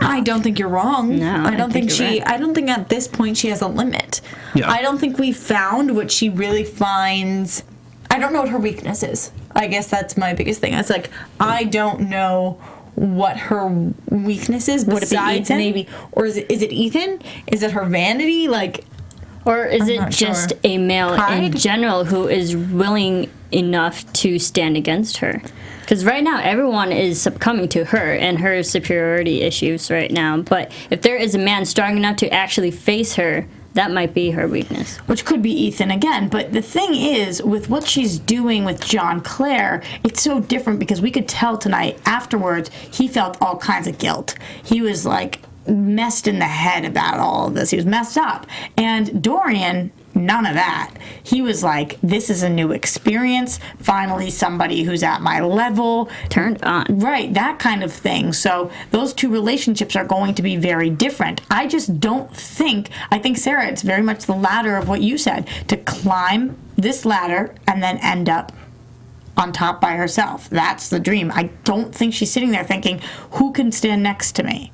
I don't think you're wrong. No, I don't think you're right. I don't think at this point she has a limit. Yeah. I don't think we found what she really finds. I don't know what her weakness is. I guess that's my biggest thing. It's I don't know what her weakness is. Would it be Ethan? Maybe, or is it Ethan? Is it her vanity? Or is I'm it not just sure. a male in Pride? general who is willing enough to stand against her? Because right now everyone is succumbing to her and her superiority issues right now. But if there is a man strong enough to actually face her, that might be her weakness. Which could be Ethan again. But the thing is, with what she's doing with John Clare, it's so different because we could tell tonight afterwards he felt all kinds of guilt. He was messed in the head about all of this. He was messed up. And Dorian, none of that. He was this is a new experience. Finally, somebody who's at my level. Turned on. Right, that kind of thing. So those two relationships are going to be very different. I just don't think, I think, Sarah, it's very much the latter of what you said, to climb this ladder and then end up on top by herself. That's the dream. I don't think she's sitting there thinking, who can stand next to me?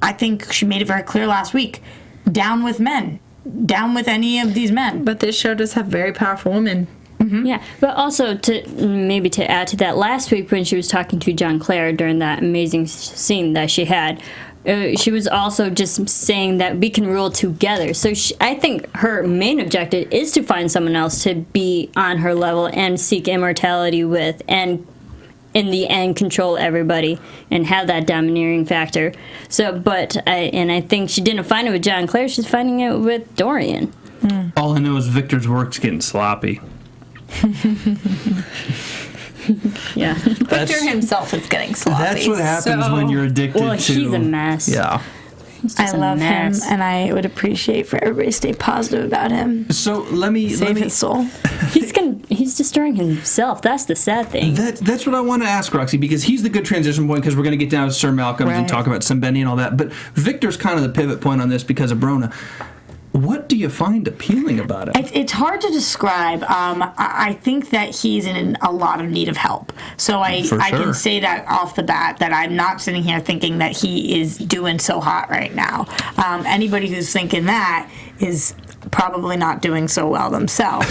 I think she made it very clear last week. Down with men. Down with any of these men. But this show does have very powerful women. Mm-hmm. Yeah, but also to add to that, last week when she was talking to John Clare during that amazing scene that she had, she was also just saying that we can rule together. So I think her main objective is to find someone else to be on her level and seek immortality with, and in the end control everybody and have that domineering factor. So, I think she didn't find it with John Clare, she's finding it with Dorian. All I know is Victor's work's getting sloppy. Yeah. Victor himself is getting sloppy. That's what happens when you're addicted to... Well, he's a mess. Yeah. I love him, and I would appreciate for everybody to stay positive about him. So let me Save his soul. He's destroying himself. That's the sad thing. That's what I want to ask, Roxy, because he's the good transition point, because we're going to get down to Sir Malcolm and talk about Sam Benny and all that. But Victor's kind of the pivot point on this because of Brona. What do you find appealing about it? It's hard to describe. I think that he's in a lot of need of help. So I can say that off the bat, that I'm not sitting here thinking that he is doing so hot right now. Anybody who's thinking that is probably not doing so well themselves.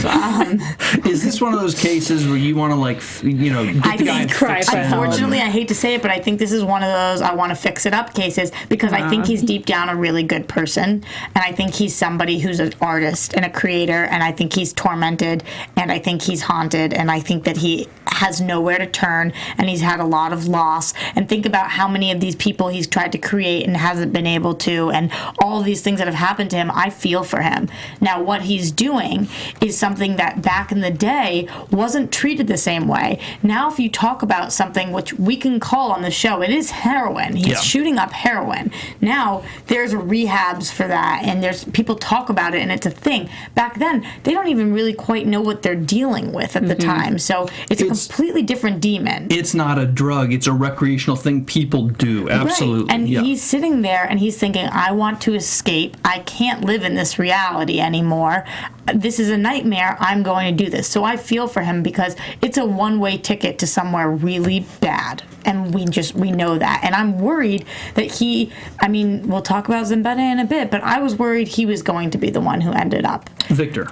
Is this one of those cases where you want to, get the guy and fix it? Unfortunately, I hate to say it, but I think this is one of those I want to fix it up cases, because I think he's deep down a really good person, and I think he's somebody who's an artist and a creator, and I think he's tormented, and I think he's haunted, and I think that he has nowhere to turn, and he's had a lot of loss. And think about how many of these people he's tried to create and hasn't been able to, and all of these things that have happened to him. I feel for him. Now, what he's doing is something that back in the day wasn't treated the same way. Now, if you talk about something which we can call on the show, it is heroin. He's shooting up heroin. Now, there's rehabs for that, and there's people talk about it, and it's a thing. Back then, they don't even really quite know what they're dealing with at the time. So it's a completely different demon. It's not a drug. It's a recreational thing people do. Absolutely. Right. And he's sitting there and he's thinking, I want to escape. I can't live in this reality anymore. This is a nightmare. I'm going to do this. So I feel for him because it's a one-way ticket to somewhere really bad. And we know that. And I'm worried that we'll talk about Zembene in a bit, but I was worried he was going to be the one who ended up. Victor.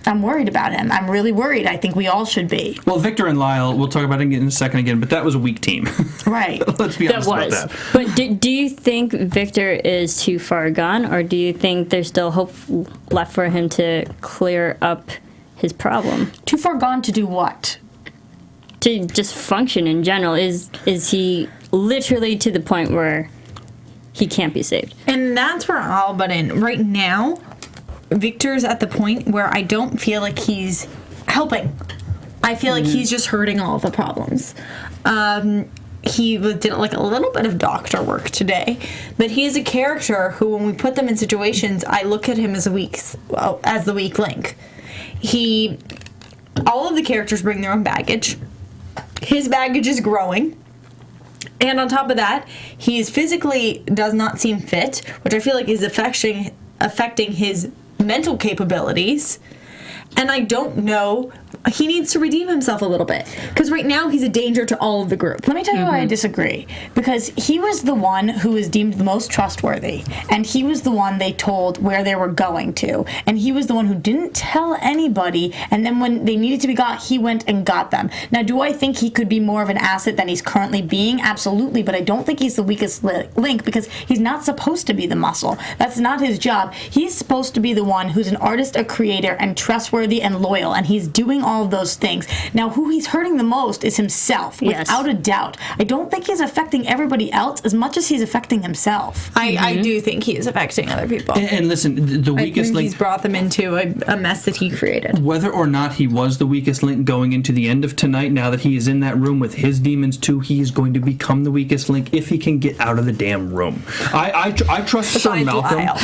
I'm worried about him. I'm really worried. I think we all should be. Well, Victor and Lyle, we'll talk about it in a second again, but that was a weak team. Right. Let's be honest about that. But do you think Victor is too far gone, or do you think there's still hope left for him to clear up his problem? Too far gone to do what? To just function in general. Is he literally to the point where he can't be saved? And that's where I'll butt in. Right now, Victor's at the point where I don't feel like he's helping. I feel like he's just hurting all the problems. He did like a little bit of doctor work today, but he's a character who, when we put them in situations, I look at him as the weak link. All of the characters bring their own baggage. His baggage is growing. And on top of that, he physically does not seem fit, which I feel like is affecting his mental capabilities. And I don't know, he needs to redeem himself a little bit. Because right now, he's a danger to all of the group. Let me tell you why I disagree. Because he was the one who was deemed the most trustworthy. And he was the one they told where they were going to. And he was the one who didn't tell anybody. And then when they needed to be got, he went and got them. Now, do I think he could be more of an asset than he's currently being? Absolutely. But I don't think he's the weakest link because he's not supposed to be the muscle. That's not his job. He's supposed to be the one who's an artist, a creator, and trustworthy and loyal, and he's doing all of those things. Now, who he's hurting the most is himself, without a doubt. I don't think he's affecting everybody else as much as he's affecting himself. I do think he is affecting other people. And listen, the weakest link... he's brought them into a mess that he created. Whether or not he was the weakest link going into the end of tonight, now that he is in that room with his demons too, he is going to become the weakest link if he can get out of the damn room. I trust Sir Malcolm. Lyle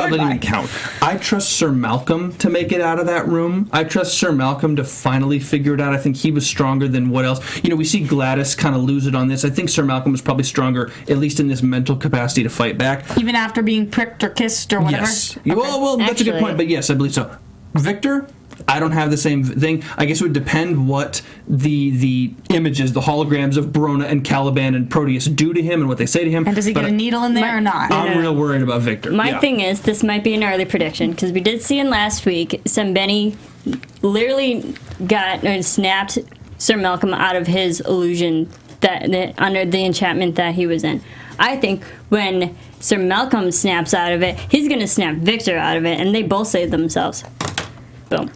doesn't even count. I trust Sir Malcolm to make it out of that room. I trust Sir Malcolm to finally figure it out. I think he was stronger than what else. We see Gladys kind of lose it on this. I think Sir Malcolm was probably stronger, at least in this mental capacity to fight back. Even after being pricked or kissed or whatever? Yes. Okay. Well, that's a good point, but yes, I believe so. Victor, I don't have the same thing. I guess it would depend what the images, the holograms of Brona and Caliban and Proteus do to him and what they say to him. And does he get a needle in there or not? I'm real worried about Victor. My thing is, this might be an early prediction, because we did see in last week, Zembene literally snapped Sir Malcolm out of his illusion that under the enchantment that he was in. I think when Sir Malcolm snaps out of it, he's going to snap Victor out of it, and they both save themselves. Boom.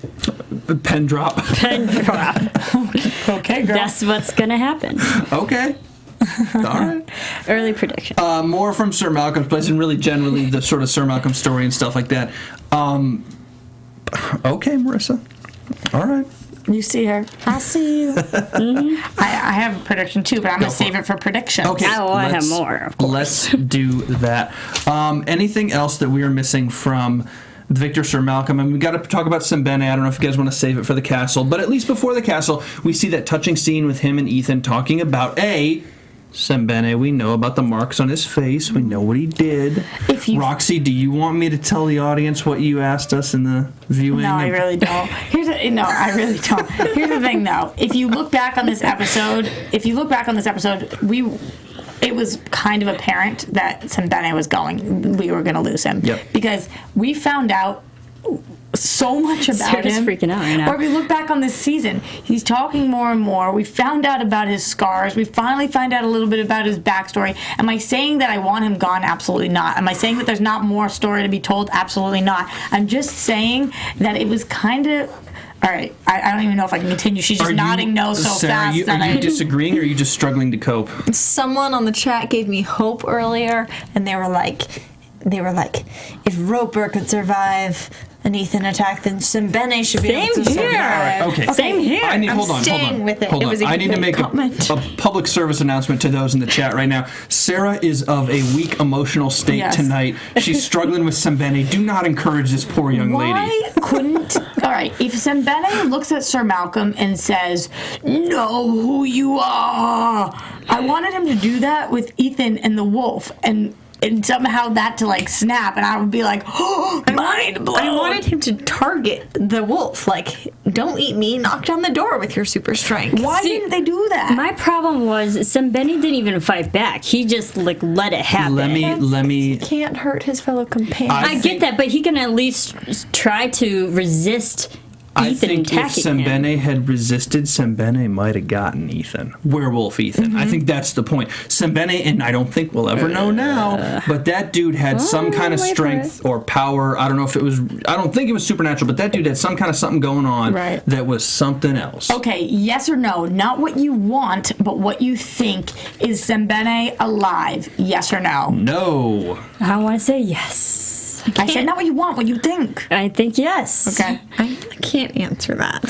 Pen drop. Pen drop. Okay, girl. That's what's going to happen. Okay. All right. Early prediction. More from Sir Malcolm's place, and really generally the sort of Sir Malcolm story and stuff like that. Okay, Marisa. All right. You see her. I see you. I have a prediction too, but I'm going to save it for prediction. Okay. I have more, of course. Let's do that. Anything else that we are missing from Victor, Sir Malcolm? And we got to talk about Zembene. I don't know if you guys want to save it for the castle, but at least before the castle, we see that touching scene with him and Ethan talking about Zembene. We know about the marks on his face. We know what he did. Roxy, do you want me to tell the audience what you asked us in the viewing? No, I really don't. I really don't. Here's the thing, though. If you look back on this episode, it was kind of apparent that Zembene was we were going to lose him. Yep. Because we found out so much about Sarah's him. freaking out right now. Or if we look back on this season, he's talking more and more. We found out about his scars. We finally find out a little bit about his backstory. Am I saying that I want him gone? Absolutely not. Am I saying that there's not more story to be told? Absolutely not. I'm just saying that it was kind of All right, I don't even know if I can continue. She's just nodding no so Sarah, fast. Are you disagreeing, or are you just struggling to cope? Someone on the chat gave me hope earlier, and they were like, if Roper could survive an Ethan attack, then Simbene should be able to survive. Okay. Same here. Hold on. With it. Hold It on. was a I need to good make comment. a public service announcement to those in the chat right now. Sarah is of a weak emotional state tonight. She's struggling with Simbene. Do not encourage this poor young lady. Why couldn't... All right, if Simbene looks at Sir Malcolm and says, "Know who you are," I wanted him to do that with Ethan and the wolf, and somehow that to like snap, and I would be like, "Oh, mind blown." I wanted him to target the wolf, like, don't eat me, knock down the door with your super strength. Why didn't they do that? My problem was Simbene didn't even fight back. He just like let it happen. Let me. Can't hurt his fellow companions. I get that, but he can at least try to resist I Ethan think if attacking him. Simbene had resisted, Simbene might have gotten Ethan. Werewolf Ethan. I think that's the point. Simbene, and I don't think we'll ever know now, but that dude had some kind of wait for strength or power. I don't know if it was, I don't think it was supernatural, but that dude had some kind of something going on that was something else. Okay, yes or no? Not what you want, but what you think. Is Simbene alive? Yes or no? No. I want to say yes. I said not what you want, what you think. I think yes. Okay. I can't answer that.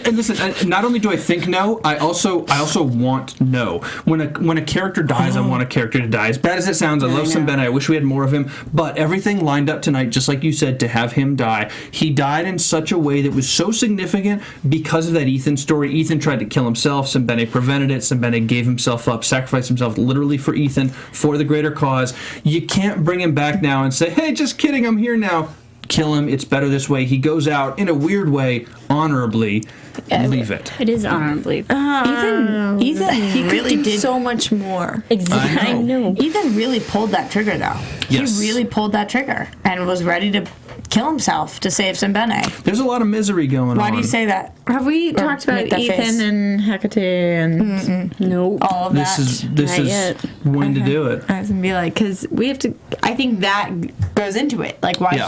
And listen, not only do I think no, I also want no. When a character dies, I want a character to die. As bad as it sounds, I love Simbene. I wish we had more of him. But everything lined up tonight, just like you said, to have him die. He died in such a way that was so significant because of that Ethan story. Ethan tried to kill himself. Simbene prevented it. Simbene gave himself up, sacrificed himself literally for Ethan, for the greater cause. You can't bring him back now and say, hey, just kidding, I'm here now. Kill him. It's better this way. He goes out in a weird way, honorably. Leave it. It is honorably. Ethan He really could do did so much more. Exactly. I know. Ethan really pulled that trigger, though. Yes. He really pulled that trigger and was ready to kill himself to save Simbene. There's a lot of misery going on. Why do you say that? Have we talked about make that Ethan face. and Hecate and No. all of This that? is Not yet. when to do it. I was gonna be like, because we have to. I think that goes into it, like why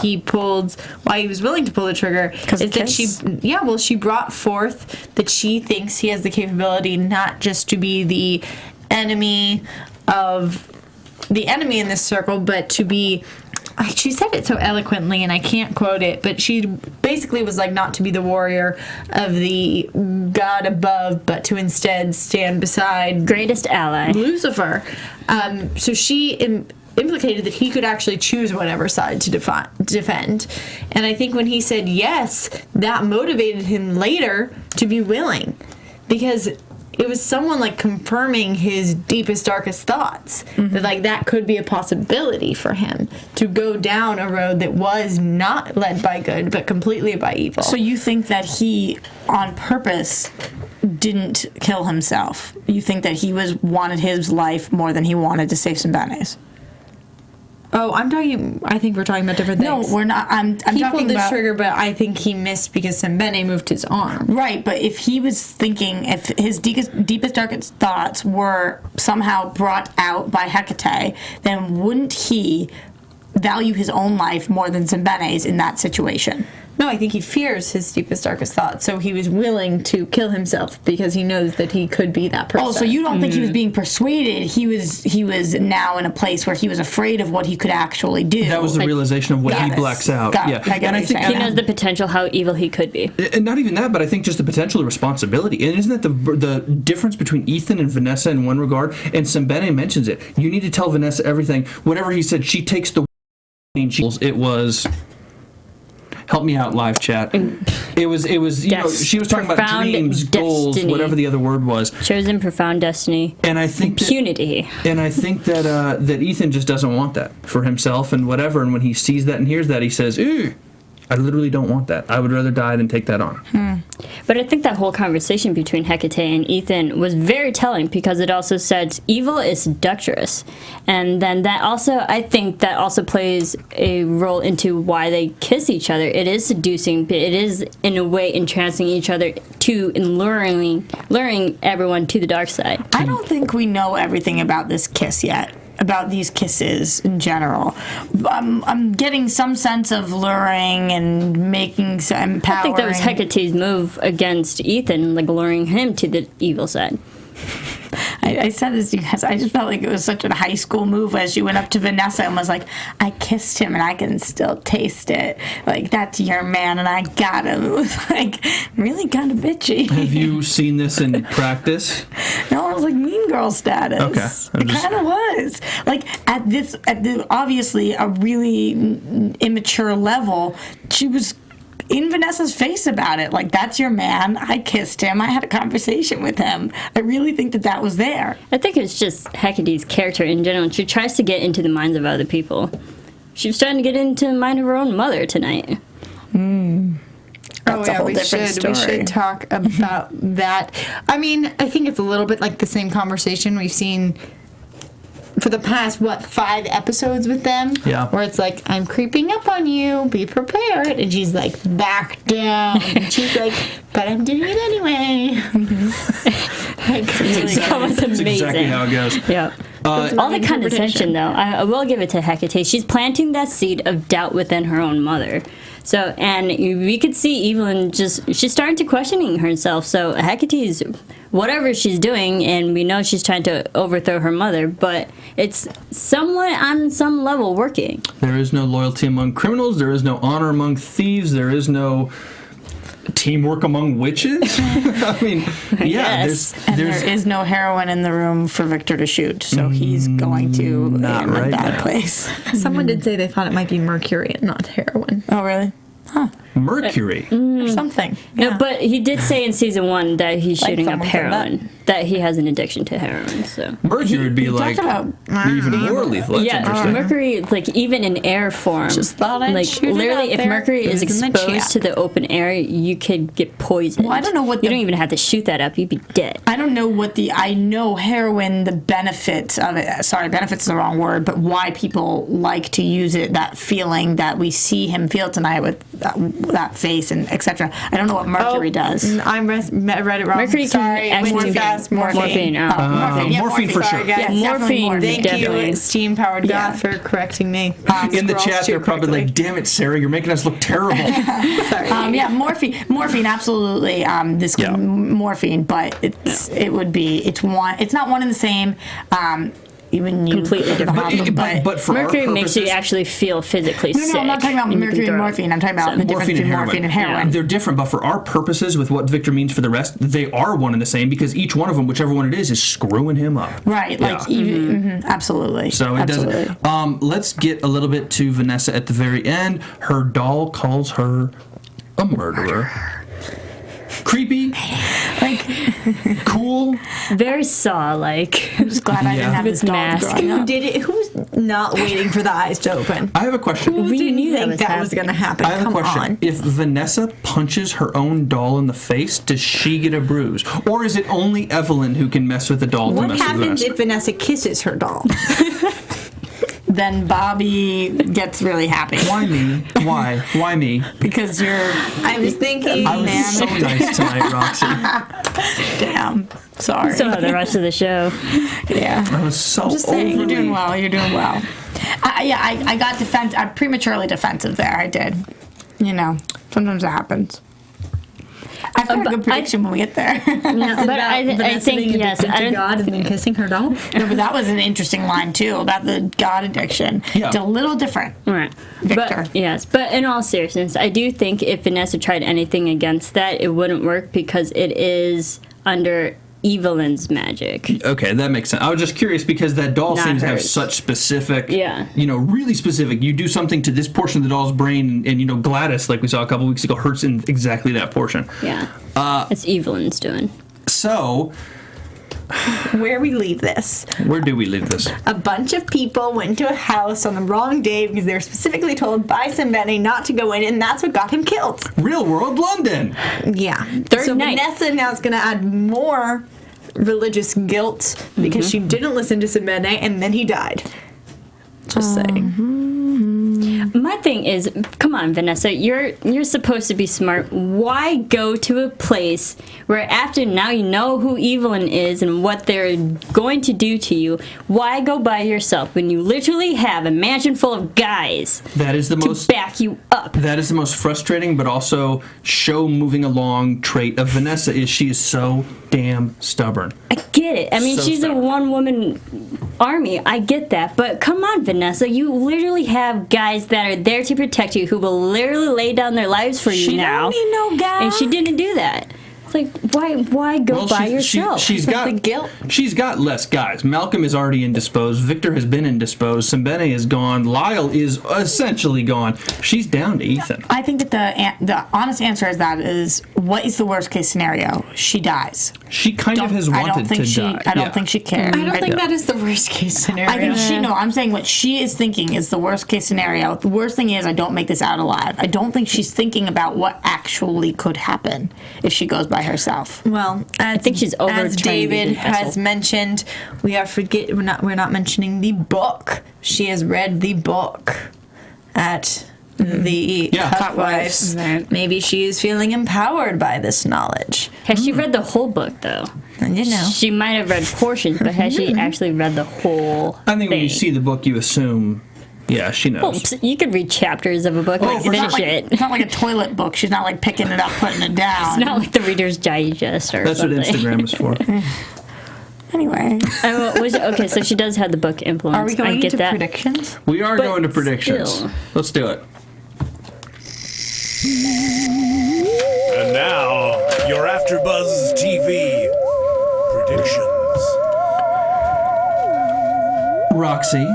why he was willing to pull the trigger, is that she brought forth that she thinks he has the capability not just to be the enemy in this circle, but to be. She said it so eloquently, and I can't quote it, but she basically was like, not to be the warrior of the god above, but to instead stand beside Greatest ally. Lucifer. So she implicated that he could actually choose whatever side to defend. And I think when he said yes, that motivated him later to be willing, because it was someone like confirming his deepest, darkest thoughts. That like that could be a possibility for him to go down a road that was not led by good, but completely by evil. So you think that he, on purpose, didn't kill himself? You think that he wanted his life more than he wanted to save Simbene's? Oh, I think we're talking about different things. No, we're not. I'm he talking pulled the about trigger, but I think he missed because Simbene moved his arm. right. But if he was thinking, if his deepest, darkest thoughts were somehow brought out by Hecate, then wouldn't he value his own life more than Simbene's in that situation? No, I think he fears his deepest, darkest thoughts, so he was willing to kill himself because he knows that he could be that person. Oh, so you don't think he was being persuaded? He was now in a place where he was afraid of what he could actually do. That was the realization of what he Yes. blacks out. Got it. Yeah, I get and what I you're think saying. He knows the potential, how evil he could be. and not even that, but I think just the potential, the responsibility. And isn't that the difference between Ethan and Vanessa in one regard? And Simbene mentions it. You need to tell Vanessa everything. Whatever he said, she takes the. It was. Help me out, live chat. It was. You know, she was talking about Profound dreams, goals, destiny. whatever the other word was. Chosen profound destiny. And I think Impunity. And I think that that Ethan just doesn't want that for himself and whatever. And when he sees that and hears that, he says, "Ooh, I literally don't want that. I would rather die than take that on." But I think that whole conversation between Hecate and Ethan was very telling, because it also said evil is seductress. And then that also, I think that also plays a role into why they kiss each other. It is seducing, but it is in a way entrancing each other to and luring everyone to the dark side. I don't think we know everything about this kiss yet. about these kisses in general. I'm getting some sense of luring and making some empowering. I think that was Hecate's move against Ethan, like luring him to the evil side. I said this to you guys. I just felt like it was such a high school move as she went up to Vanessa and was like, I kissed him and I can still taste it. Like, that's your man and I got him. It was like really kind of bitchy. Have you seen this in practice? No, it was like Mean Girl status. Okay. It kind of was. Like, at the obviously a really immature level, she was in Vanessa's face about it. Like, that's your man. I kissed him. I had a conversation with him. I really think that was there. I think it's just Hecate's character in general. She tries to get into the minds of other people. She was trying to get into the mind of her own mother tonight. That's a whole different story. We should talk about that. I mean, I think it's a little bit like the same conversation we've seen for the past, 5 episodes with them? Yeah. Where it's like, I'm creeping up on you, be prepared. And she's like, back down. And she's like, but I'm doing it anyway. That was amazing. That's exactly how it goes. Yeah. All the condescension, though, I will give it to Hecate. She's planting that seed of doubt within her own mother. So, and we could see Evelyn she's starting to questioning herself. So Hecate's, whatever she's doing, and we know she's trying to overthrow her mother, but it's somewhat on some level working. There is no loyalty among criminals. There is no honor among thieves. There is no teamwork among witches. I mean, yeah, Yes. There is no heroin in the room for Victor to shoot, so he's going to be in a bad place. Someone did say they thought it might be mercury and not heroin. Oh, really? Mercury. Or something. No, but he did say in season 1 that he's shooting up someone said heroin. That he has an addiction to heroin. So Mercury would be like talked about even more lethal. That's interesting. Mercury, like even in air form, Just thought I'd like shoot it literally, out if there. Mercury is It was in the exposed chat. to the open air, you could get poisoned. Well, I don't know what you the- don't even have to shoot that up; you'd be dead. I don't know I know heroin, the benefits of it, sorry, benefits is the wrong word, but why people like to use it, that feeling that we see him feel tonight with that face and etc. I don't know what mercury does. I read it wrong. Mercury Sorry, can went too activate fast. morphine. Morphine. Yeah, morphine for Sorry, sure. guys. Yes, definitely morphine. Thank Definitely. you, Steam Powered Yeah. God, for correcting me. In the Scroll chat, too they're probably quickly. like, "Damn it, Sarah, you're making us look terrible." Sorry. Yeah, morphine, absolutely. Yeah. Morphine, but it's not one and the same. Even you Completely different. but for our Mercury makes you purposes- actually feel physically sick. No, I'm not talking about and you can mercury and throw up. morphine. I'm talking about the difference between morphine and heroin. They're different, but for our purposes, with what Victor means for the rest, they are one and the same because each one of them, whichever one it is screwing him up. Right, like Yeah. even, absolutely. So it absolutely. doesn't. Let's get a little bit to Vanessa at the very end. Her doll calls her a murderer. Creepy, Like, cool. Very Saw-like. I'm just glad I didn't have With this dog mask. growing Who up. did it? Who's not waiting for the eyes to open? I have a question. Who We didn't knew that think was that was going to happen? I have Come a question. on. If Vanessa punches her own doll in the face, does she get a bruise? Or is it only Evelyn who can mess with the doll to What mess with happens Vanessa? if Vanessa kisses her doll? Then Bobby gets really happy. Why me? Why? Why me? Because you're, I was thinking. I was so nice tonight, Roxy. damn, sorry. So the rest of the show. Yeah. I was so Just saying, you're overly- doing well. You're doing well. I got prematurely defensive there. I did. You know, sometimes it happens. I've got a good prediction when we get there. No, but I think yes. I don't, God and then kissing her doll. No, but that was an interesting line too about the God addiction. Yeah. It's a little different. Right. Victor. But, yes, but in all seriousness, I do think if Vanessa tried anything against that, it wouldn't work because it is under Evelyn's magic. Okay, that makes sense. I was just curious because that doll Not seems to have hers. such specific, Yeah. really specific. You do something to this portion of the doll's brain, and Gladys, like we saw a couple weeks ago, hurts in exactly that portion. Yeah. It's Evelyn's doing. So, Where we leave this. where do we leave this? A bunch of people went to a house on the wrong day because they were specifically told by somebody not to go in, and that's what got him killed. Real world London. Yeah. Third so night. Vanessa now is going to add more religious guilt because she didn't listen to Sabine, and then he died. Just saying. My thing is, come on, Vanessa, you're supposed to be smart. Why go to a place where after now you know who Evelyn is and what they're going to do to you? Why go by yourself when you literally have a mansion full of guys that is the to back you up? That is the most frustrating, but also show moving along trait of Vanessa is she is so damn stubborn. I get it. I mean, So she's stubborn. a one-woman army. I get that. But come on, Vanessa. You literally have guys that are there to protect you who will literally lay down their lives for you She now. don't need no guy. And she didn't do that. It's like, why go by yourself? She's got the guilt. She's got less guys. Malcolm is already indisposed. Victor has been indisposed. Simbene is gone. Lyle is essentially gone. She's down to Ethan. I think that the honest answer is what is the worst case scenario? She dies. She kind of has wanted to die. I don't think she cares. I don't think that is the worst case scenario. I think I'm saying what she is thinking is the worst case scenario. The worst thing is I don't make this out alive. I don't think she's thinking about what actually could happen if she goes by herself. Well, I think she's as overtrained David the has vessel. mentioned, we're not mentioning the book. She has read the book at the Cutwives. Right. Maybe she is feeling empowered by this knowledge. Has she read the whole book, though? And She might have read portions, but has she actually read the whole I think when you thing? see the book, you assume, yeah, she knows. Well, you could read chapters of a book and finish it. It's not like a toilet book. She's not like picking it up, putting it down. It's not like the Reader's Digest or That's something. what Instagram is for. Anyway. Okay, so she does have the book influence. Are we going I get into that. predictions? We are But going to predictions. still. Let's do it. And now, your AfterBuzz TV predictions. Roxy,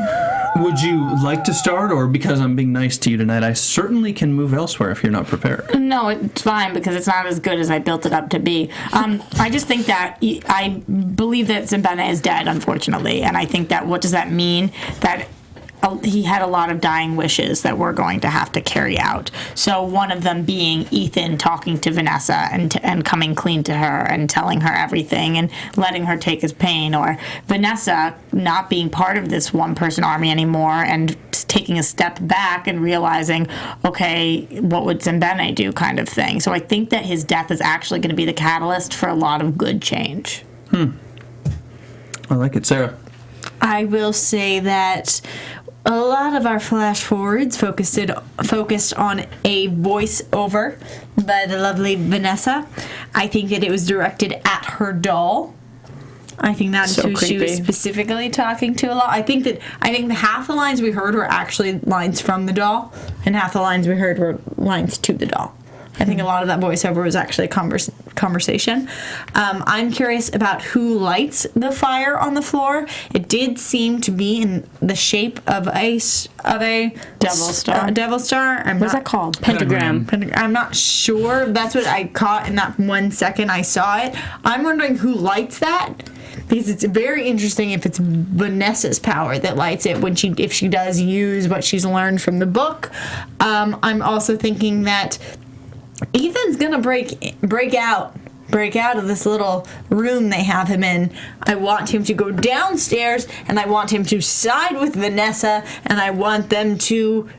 would you like to start, or because I'm being nice to you tonight, I certainly can move elsewhere if you're not prepared. No, it's fine because it's not as good as I built it up to be. I just think that I believe that Simbene is dead, unfortunately, and I think that what does that mean? That he had a lot of dying wishes that we're going to have to carry out. So one of them being Ethan talking to Vanessa and coming clean to her and telling her everything and letting her take his pain, or Vanessa not being part of this one-person army anymore and taking a step back and realizing, okay, what would Simbene do kind of thing. So I think that his death is actually going to be the catalyst for a lot of good change. I like it. Sarah? I will say that a lot of our flash forwards focused on a voiceover by the lovely Vanessa. I think that it was directed at her doll. I think that's So who she was creepy. specifically talking to a lot. I think the half the lines we heard were actually lines from the doll, and half the lines we heard were lines to the doll. I think a lot of that voiceover was actually a conversation. I'm curious about who lights the fire on the floor. It did seem to be in the shape of a Devil star. Devil star. What's that called? Pentagram. I'm not sure. That's what I caught in that 1 second I saw it. I'm wondering who lights that, because it's very interesting if it's Vanessa's power that lights it if she does use what she's learned from the book. I'm also thinking that Ethan's gonna break out of this little room they have him in. I want him to go downstairs, and I want him to side with Vanessa, and I want them to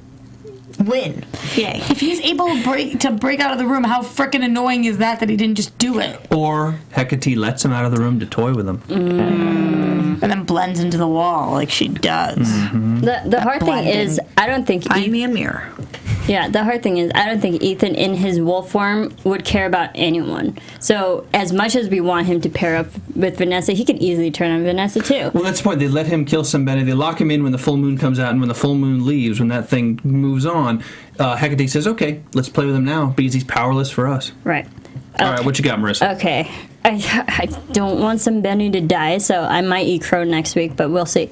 win. Yay. If he's able to break out of the room, how frickin' annoying is that he didn't just do it? Or Hecate lets him out of the room to toy with him. And then blends into the wall like she does. The hard thing is, I don't think Find me a mirror. Yeah, the hard thing is, I don't think Ethan in his wolf form would care about anyone. So, as much as we want him to pair up with Vanessa, he could easily turn on Vanessa too. Well, that's the point. They let him kill somebody. They lock him in when the full moon comes out, and when the full moon leaves, when that thing moves on, Hecate says, okay, let's play with him now, because he's powerless for us. Right. All right, what you got, Marissa? Okay. I don't want Simbene to die, so I might eat crow next week, but we'll see.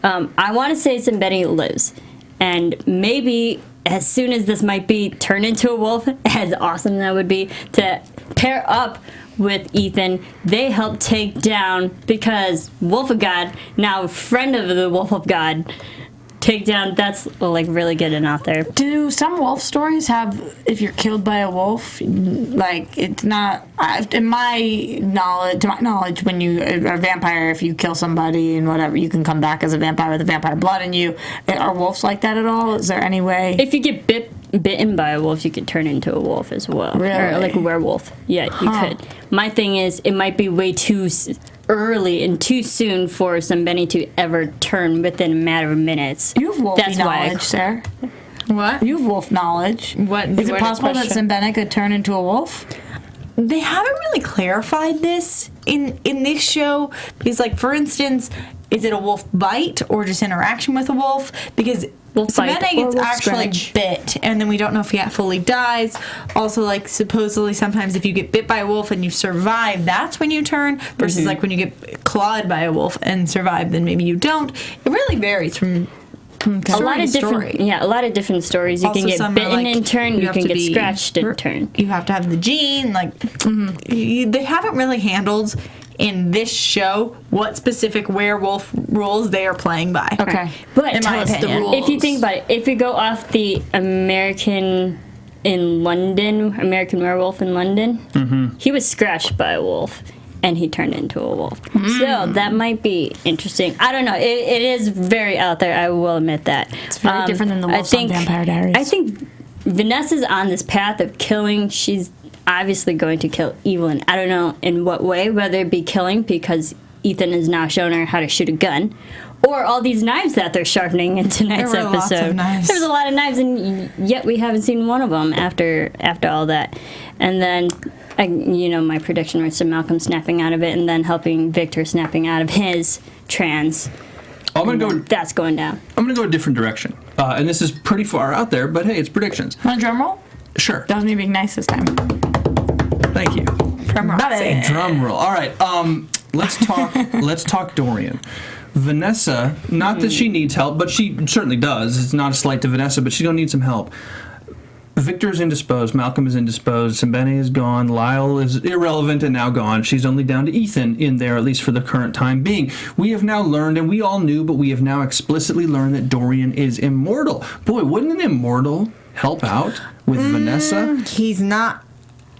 I want to say Simbene lives. And maybe as soon as this might be turned into a wolf, as awesome that would be, to pair up with Ethan, they help take down, because Wolf of God, now friend of the Wolf of God, takedown. That's like really good and out there. Do some wolf stories have, if you're killed by a wolf, like it's not, to my knowledge, when you are a vampire, if you kill somebody and whatever, you can come back as a vampire with the vampire blood in you. Are wolves like that at all? Is there any way? If you get bitten by a wolf, you could turn into a wolf as well. Really? Or like a werewolf. Yeah, you could. My thing is, it might be way too early and too soon for Sembeni to ever turn within a matter of minutes. You have wolf knowledge, Sarah. What? You have wolf knowledge. What? Is it possible that Sembeni could turn into a wolf? They haven't really clarified this in this show because, like, for instance, is it a wolf bite or just interaction with a wolf? Because Sembeni gets actually bit, and then we don't know if he fully dies. Also, like, supposedly sometimes if you get bit by a wolf and you survive, that's when you turn, versus like when you get clawed by a wolf and survive, then maybe you don't. It really varies from a lot of different stories. You Also, can get some are bitten like, and turn. You have can to get be scratched and turn. You have to have the gene. Like, they haven't really handled in this show what specific werewolf rules they are playing by. Okay. But In my tell us the opinion. rules. If you think about it, if you go off the American Werewolf in London, he was scratched by a wolf and he turned into a wolf. So that might be interesting. I don't know. It is very out there. I will admit that. It's very different than the wolves on Vampire Diaries. I think Vanessa's on this path of killing. She's obviously going to kill Evelyn. I don't know in what way, whether it be killing because Ethan has now shown her how to shoot a gun, or all these knives that they're sharpening in tonight's There were episode. lots of knives. There's a lot of knives, and yet we haven't seen one of them after all that. And then, my prediction was Malcolm snapping out of it, and then helping Victor snapping out of his trance. That's going down. I'm going to go a different direction. And this is pretty far out there, but hey, it's predictions. Want a drum roll? Sure. That was me being nice this time. Thank you. From Roxy. Drum roll. All right. Let's talk Dorian. Vanessa, not that she needs help, but she certainly does. It's not a slight to Vanessa, but she's going to need some help. Victor's indisposed. Malcolm is indisposed. Sembeni is gone. Lyle is irrelevant and now gone. She's only down to Ethan in there, at least for the current time being. We have now learned, and we all knew, but we have now explicitly learned that Dorian is immortal. Boy, wouldn't an immortal help out with Vanessa? He's not.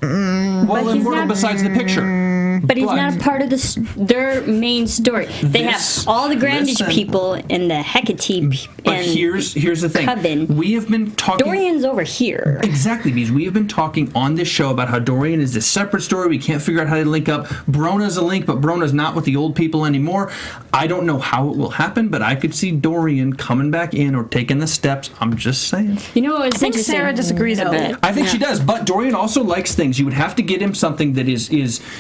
Well, immortal besides the picture. But he's not a part of their main story. They have all the Grandage people and the Hecate. But here's the thing. Coven. We have been talking. Dorian's over here. Exactly, because we have been talking on this show about how Dorian is this separate story. We can't figure out how to link up. Brona's a link, but Brona's not with the old people anymore. I don't know how it will happen, but I could see Dorian coming back in or taking the steps. I'm just saying. You know what was I think interesting? Sarah disagrees a bit. I think she does, but Dorian also likes things. You would have to get him something that is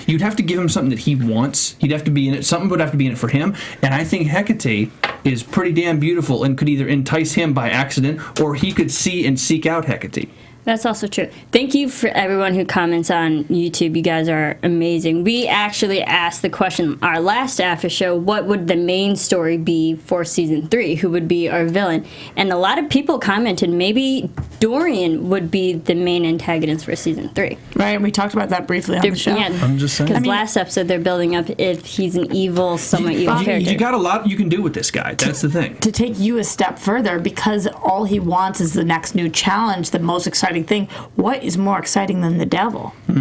you'd have to give him something that he wants. He'd have to be in it. Something would have to be in it for him. And I think Hecate is pretty damn beautiful and could either entice him by accident or he could see and seek out Hecate. That's also true. Thank you for everyone who comments on YouTube. You guys are amazing. We actually asked the question, our last after show, what would the main story be for season 3? Who would be our villain? And a lot of people commented maybe Dorian would be the main antagonist for season 3. Right, we talked about that briefly on the show. Yeah, I'm just saying. because last episode they're building up if he's an evil, somewhat evil character. You got a lot you can do with this guy. That's the thing. To take you a step further, because all he wants is the next new challenge, the most exciting thing. What is more exciting than the devil? I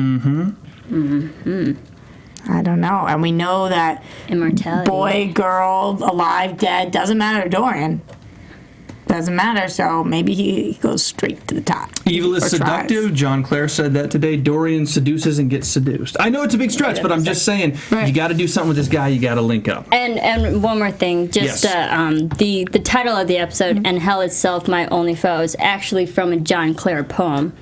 don't know. And we know that Immortality. boy, girl, alive, dead, doesn't matter to Dorian. Doesn't matter, so maybe he goes straight to the top. Evil is Or seductive. tries. John Clare said that today. Dorian seduces and gets seduced. I know it's a big stretch, but I'm just saying, you got to do something with this guy. You got to link up. And one more thing, just Yes. the title of the episode, "And Hell Itself, My Only Foe," is actually from a John Clare poem.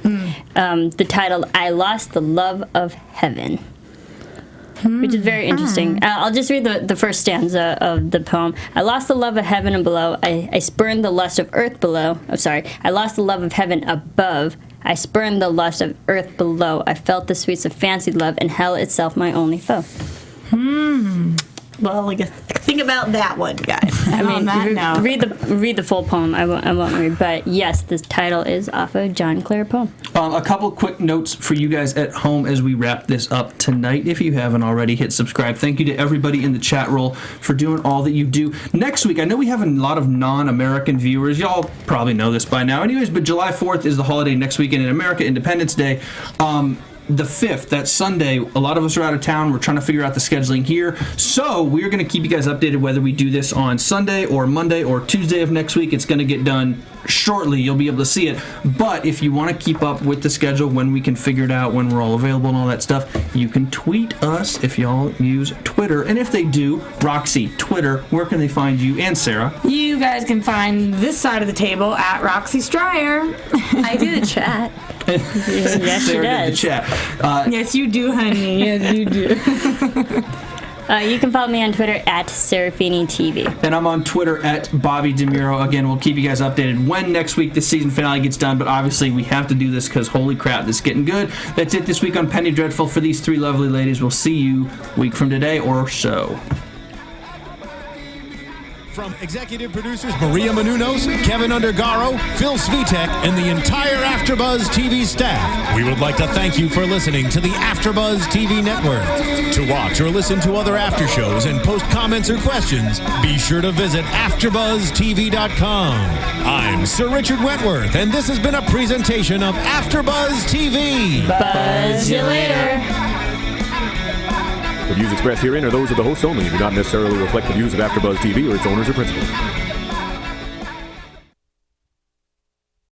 The title, "I Lost the Love of Heaven," which is very interesting. I'll just read the first stanza of the poem. "I lost the love of heaven and below. I spurned the lust of earth below. Oh, sorry. I lost the love of heaven above. I spurned the lust of earth below. I felt the sweets of fancied love, and hell itself my only foe." think about that one, guys. I mean, on that note. read the full poem. I won't read, but yes, this title is off a John Clare poem. A couple quick notes for you guys at home as we wrap this up tonight. If you haven't already, hit subscribe. Thank you to everybody in the chat roll for doing all that you do. Next week, I know we have a lot of non-American viewers. Y'all probably know this by now. Anyways, but July 4th is the holiday next weekend in America, Independence Day. The 5th, that Sunday, a lot of us are out of town. We're trying to figure out the scheduling here. So we're going to keep you guys updated whether we do this on Sunday or Monday or Tuesday of next week. It's going to get done shortly. You'll be able to see it. But if you want to keep up with the schedule, when we can figure it out, when we're all available and all that stuff, you can tweet us if y'all use Twitter. And if they do, Roxy, Twitter, where can they find you? And Sarah? You guys can find this side of the table at Roxy Striar. I do the chat. Yes, she Sarah did the does. chat. Yes, you do, honey. Yes, you do. You can follow me on Twitter at Serafini TV. And I'm on Twitter at Bobby DeMuro. Again, we'll keep you guys updated when next week the season finale gets done, but obviously we have to do this because holy crap, this is getting good. That's it this week on Penny Dreadful for these three lovely ladies. We'll see you a week from today or so. From executive producers Maria Menounos, Kevin Undergaro, Phil Svitek, and the entire AfterBuzz TV staff, we would like to thank you for listening to the AfterBuzz TV network. To watch or listen to other after shows and post comments or questions, be sure to visit AfterBuzzTV.com. I'm Sir Richard Wentworth, and this has been a presentation of AfterBuzz TV. Buzz you later. The views expressed herein are those of the hosts only and do not necessarily reflect the views of AfterBuzz TV or its owners or principals.